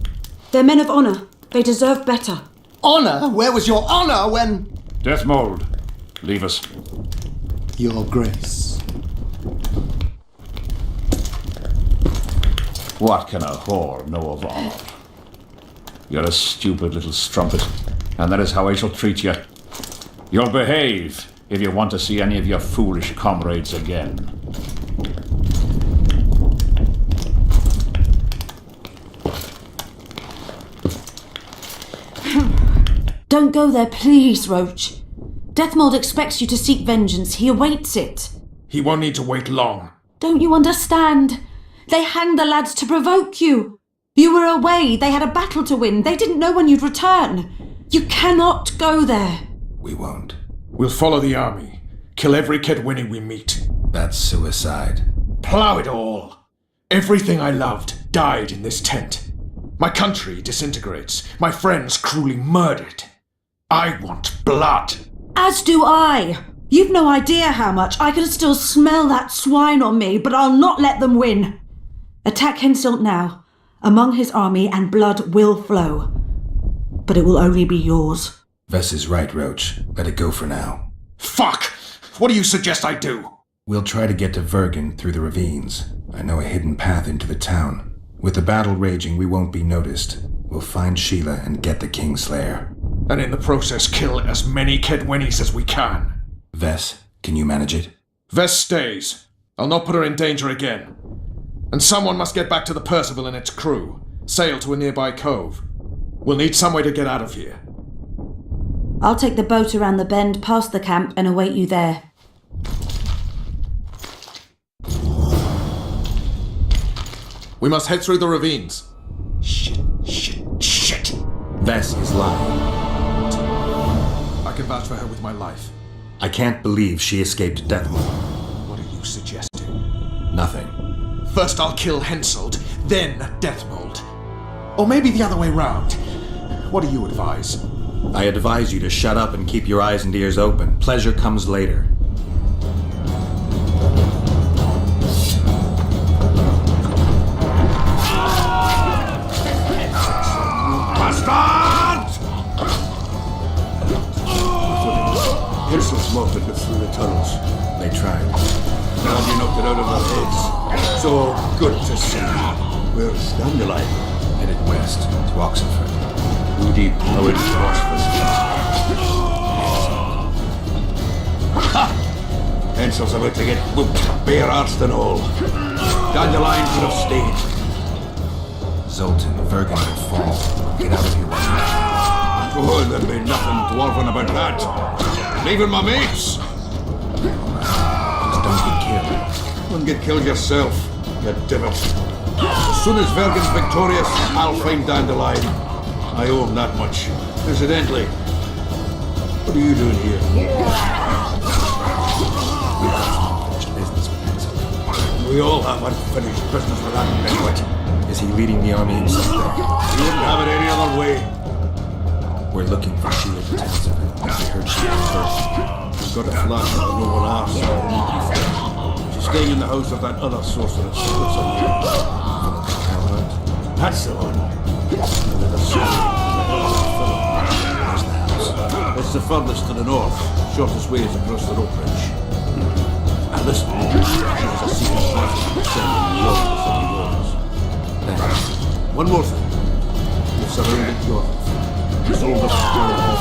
They're men of honour. They deserve better. Honour? Where was your honour when... Deathmold, leave us. Your Grace. What can a whore know of honor? You're a stupid little strumpet, and that is how I shall treat you. You'll behave if you want to see any of your foolish comrades again. Don't go there, please, Roche. Deathmold expects you to seek vengeance. He awaits it. He won't need to wait long. Don't you understand? They hanged the lads to provoke you. You were away. They had a battle to win. They didn't know when you'd return. You cannot go there. We won't. We'll follow the army. Kill every Kedwini we meet. That's suicide. Plough it all. Everything I loved died in this tent. My country disintegrates. My friends cruelly murdered. I want blood. As do I. You've no idea how much. I can still smell that swine on me, but I'll not let them win. Attack Henselt now, among his army, and blood will flow. But it will only be yours. Vess is right, Roche. Let it go for now. Fuck! What do you suggest I do? We'll try to get to Vergen through the ravines. I know a hidden path into the town. With the battle raging, we won't be noticed. We'll find Sheila and get the Kingslayer. And in the process kill as many Kedwenis as we can. Vess, can you manage it? Vess stays. I'll not put her in danger again. And someone must get back to the Percival and its crew. Sail to a nearby cove. We'll need some way to get out of here. I'll take the boat around the bend past the camp and await you there. We must head through the ravines. Shit. Vess is lying. I can vouch for her with my life. I can't believe she escaped Deathmold. What are you suggesting? Nothing. First I'll kill Henselt, then Deathmold. Or maybe the other way round. What do you advise? I advise you to shut up and keep your eyes and ears open. Pleasure comes later. Good to see you. Where's Dandelion? Headed west to Oxenford. Moody powered phosphorus. Ha! Hensel's about to get whooped, bare-arsed and all. Dandelion could have stayed. Zoltan, Vergen will fall. Get out of here right now. Oh, there'll be nothing dwarven about that. Leaving my mates. Just don't get killed. Don't get killed yourself, you divot. As soon as Vergen's victorious, I'll find Dandelion. I owe him that much. Incidentally, what are you doing here? We all have unfinished business with that nitwit. Is he leading the army himself? He wouldn't have it any other way. We're looking for Sheila de Tenserville. I heard she was first. She's got a flat that no one asked. She's staying in the house of that other sorceress. What's her name? That's the one. With the sword. Where's the house? It's the furthest to the north. Shortest way is across the rope bridge. And listen, she has a secret passage descending beyond the city walls. Thanks. One more thing. You've surrounded York. He's all the power of the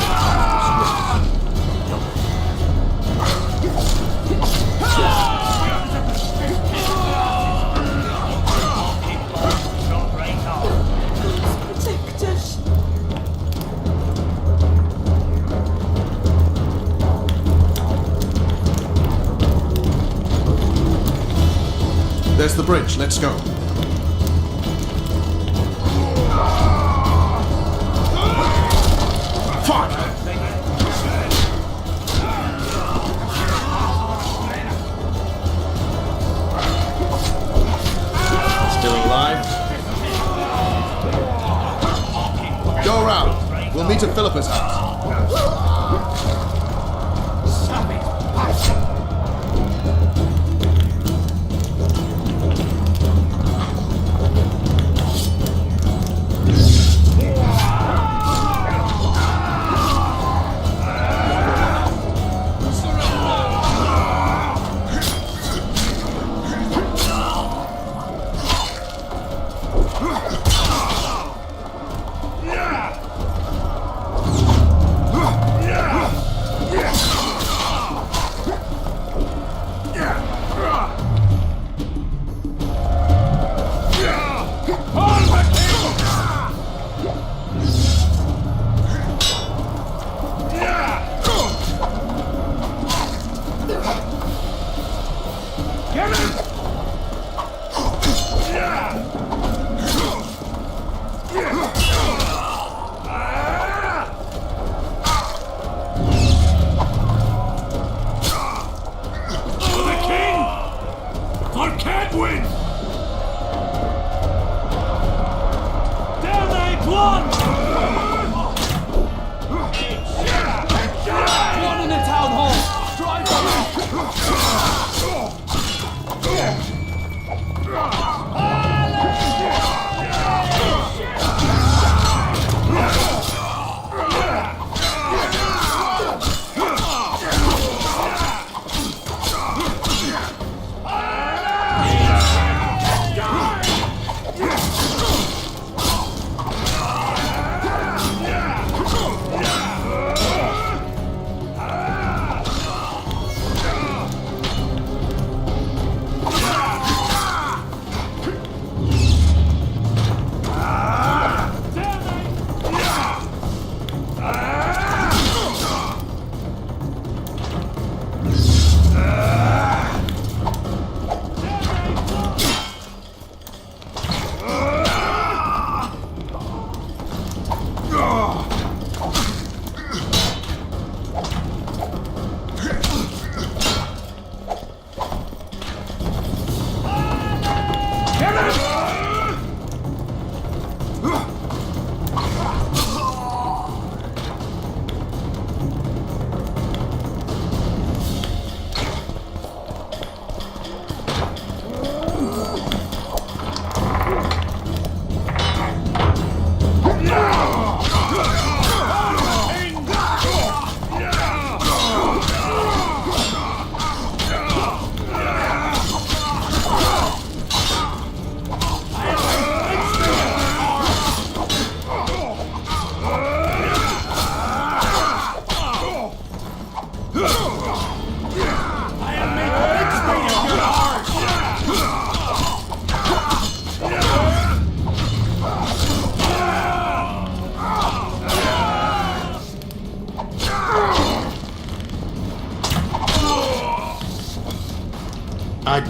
Protect us. There's the bridge. Let's go. Fuck! Still alive? Go around. We'll meet at Philippa's house.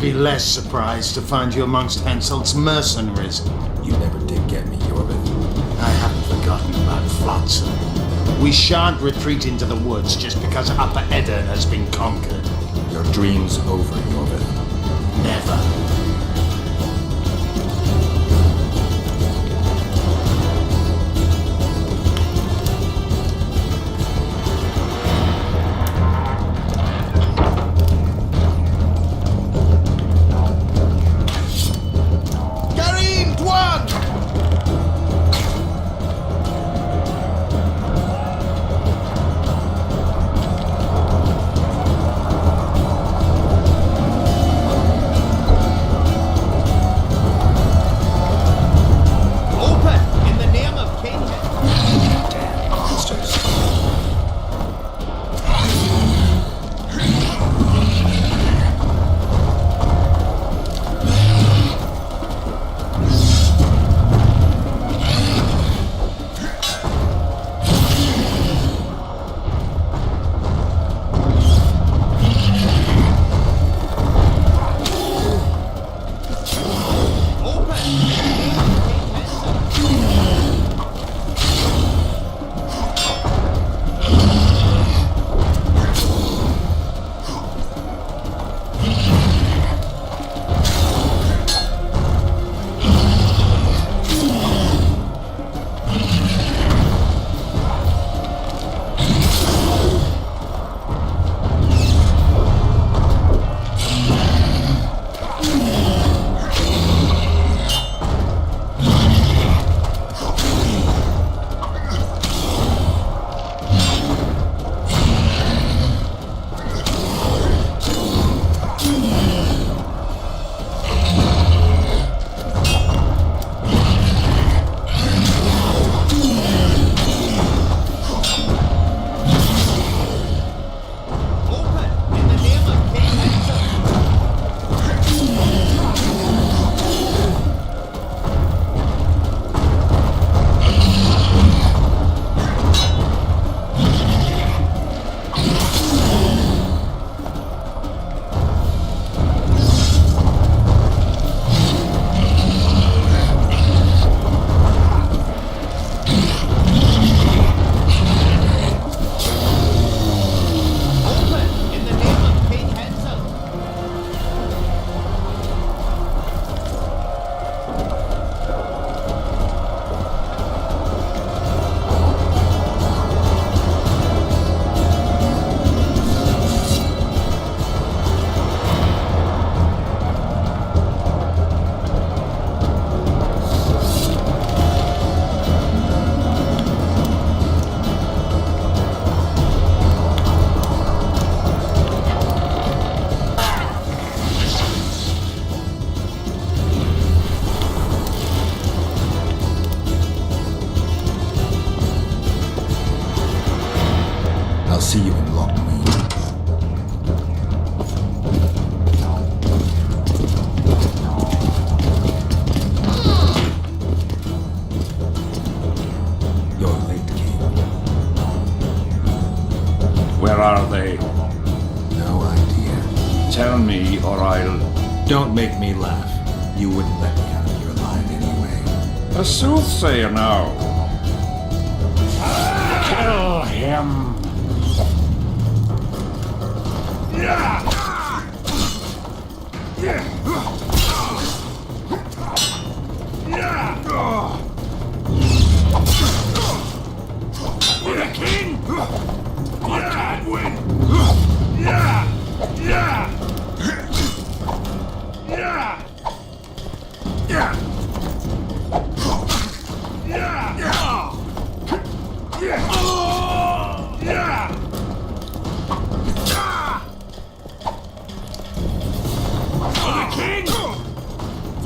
be less surprised to find you amongst Henselt's mercenaries. You never did get me, Jorvik. I haven't forgotten about Flotsam. We shan't retreat into the woods just because Upper Eddern has been conquered. Your dream's over, Jorvik. Never. I'll see you in Lockmead. You're late, King. Where are they? No idea. Tell me, or I'll... Don't make me laugh. You wouldn't let me out of here alive anyway. A soothsayer now. Kill him. For the king! I can't win! For the king!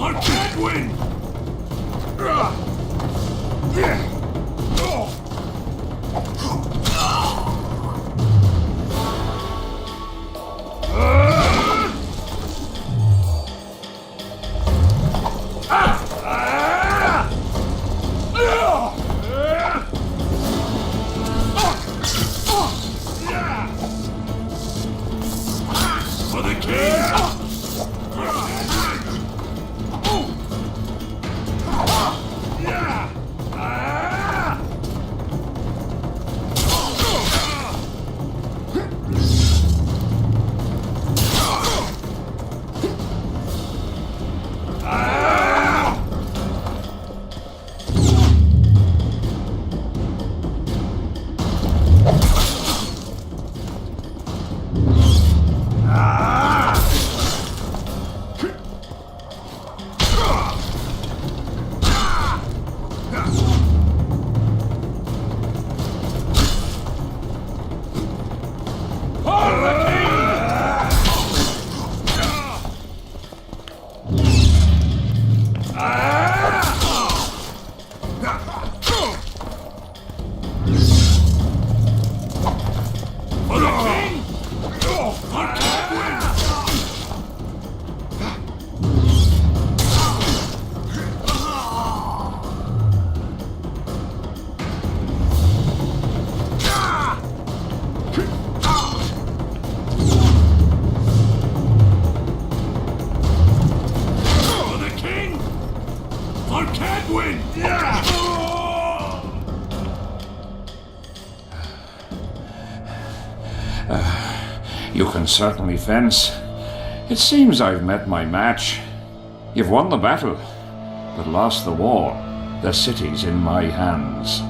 I can't win! For the king! for Kedwin! You can certainly fence. It seems I've met my match. You've won the battle, but lost the war. The city's in my hands.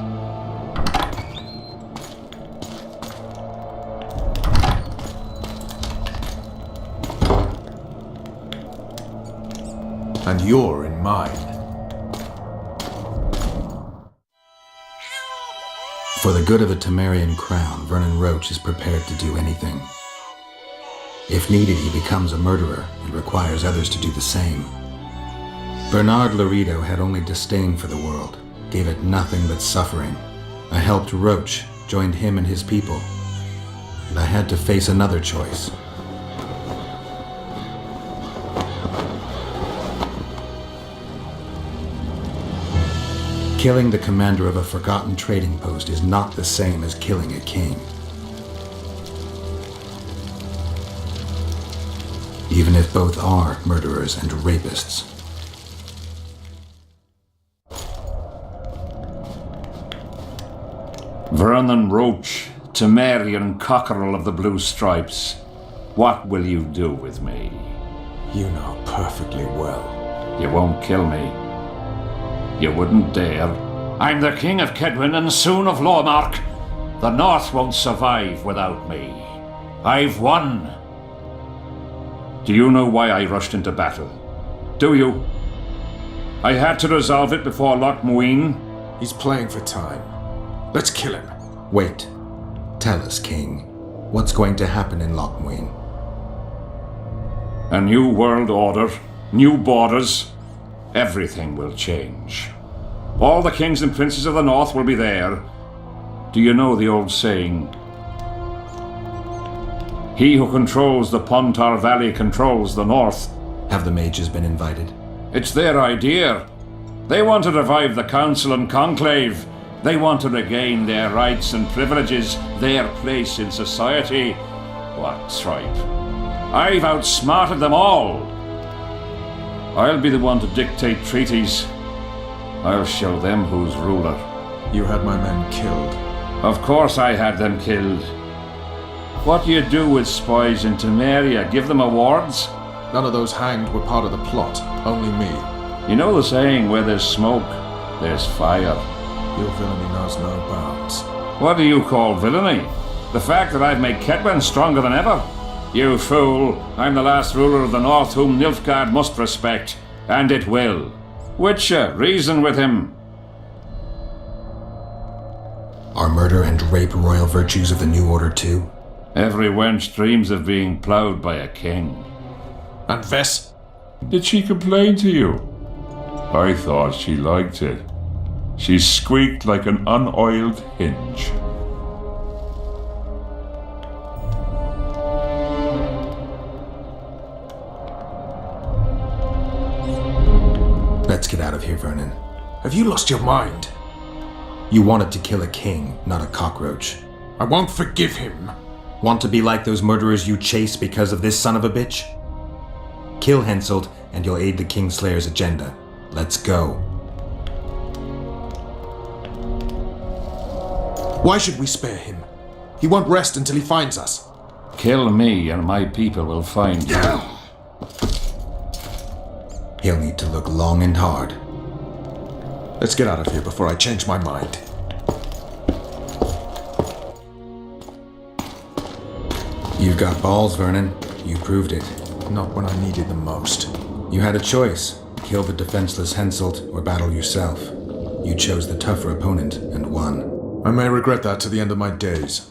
And you're in mine. For the good of the Temerian crown, Vernon Roche is prepared to do anything. If needed, he becomes a murderer and requires others to do the same. Bernard Laredo had only disdain for the world, gave it nothing but suffering. I helped Roche, joined him and his people, and I had to face another choice. Killing the commander of a forgotten trading post is not the same as killing a king. Even if both are murderers and rapists. Vernon Roche, Temerian cockerel of the Blue Stripes, what will you do with me? You know perfectly well. You won't kill me. You wouldn't dare. I'm the King of Kedwin and soon of Lawmark. The North won't survive without me. I've won. Do you know why I rushed into battle? Do you? I had to resolve it before Loch Muin. He's playing for time. Let's kill him. Wait. Tell us, King. What's going to happen in Loch Muin? A new world order, new borders. Everything will change. All the kings and princes of the North will be there. Do you know the old saying? He who controls the Pontar Valley controls the North. Have the mages been invited? It's their idea. They want to revive the Council and Conclave. They want to regain their rights and privileges, their place in society. What tripe? I've outsmarted them all. I'll be the one to dictate treaties. I'll show them who's ruler. You had my men killed. Of course I had them killed. What do you do with spies in Temeria? Give them awards? None of those hanged were part of the plot. Only me. You know the saying, where there's smoke, there's fire. Your villainy knows no bounds. What do you call villainy? The fact that I've made Kedwin stronger than ever? You fool! I'm the last ruler of the North whom Nilfgaard must respect. And it will. Witcher, reason with him. Are murder and rape royal virtues of the New Order too? Every wench dreams of being ploughed by a king. And Vess? Did she complain to you? I thought she liked it. She squeaked like an unoiled hinge. Let's get out of here, Vernon. Have you lost your mind? You wanted to kill a king, not a cockroach. I won't forgive him. Want to be like those murderers you chase because of this son of a bitch? Kill Henselt, and you'll aid the Kingslayer's agenda. Let's go. Why should we spare him? He won't rest until he finds us. Kill me, and my people will find you. He'll need to look long and hard. Let's get out of here before I change my mind. You've got balls, Vernon. You proved it. Not when I needed them most. You had a choice. Kill the defenseless Henselt or battle yourself. You chose the tougher opponent and won. I may regret that to the end of my days.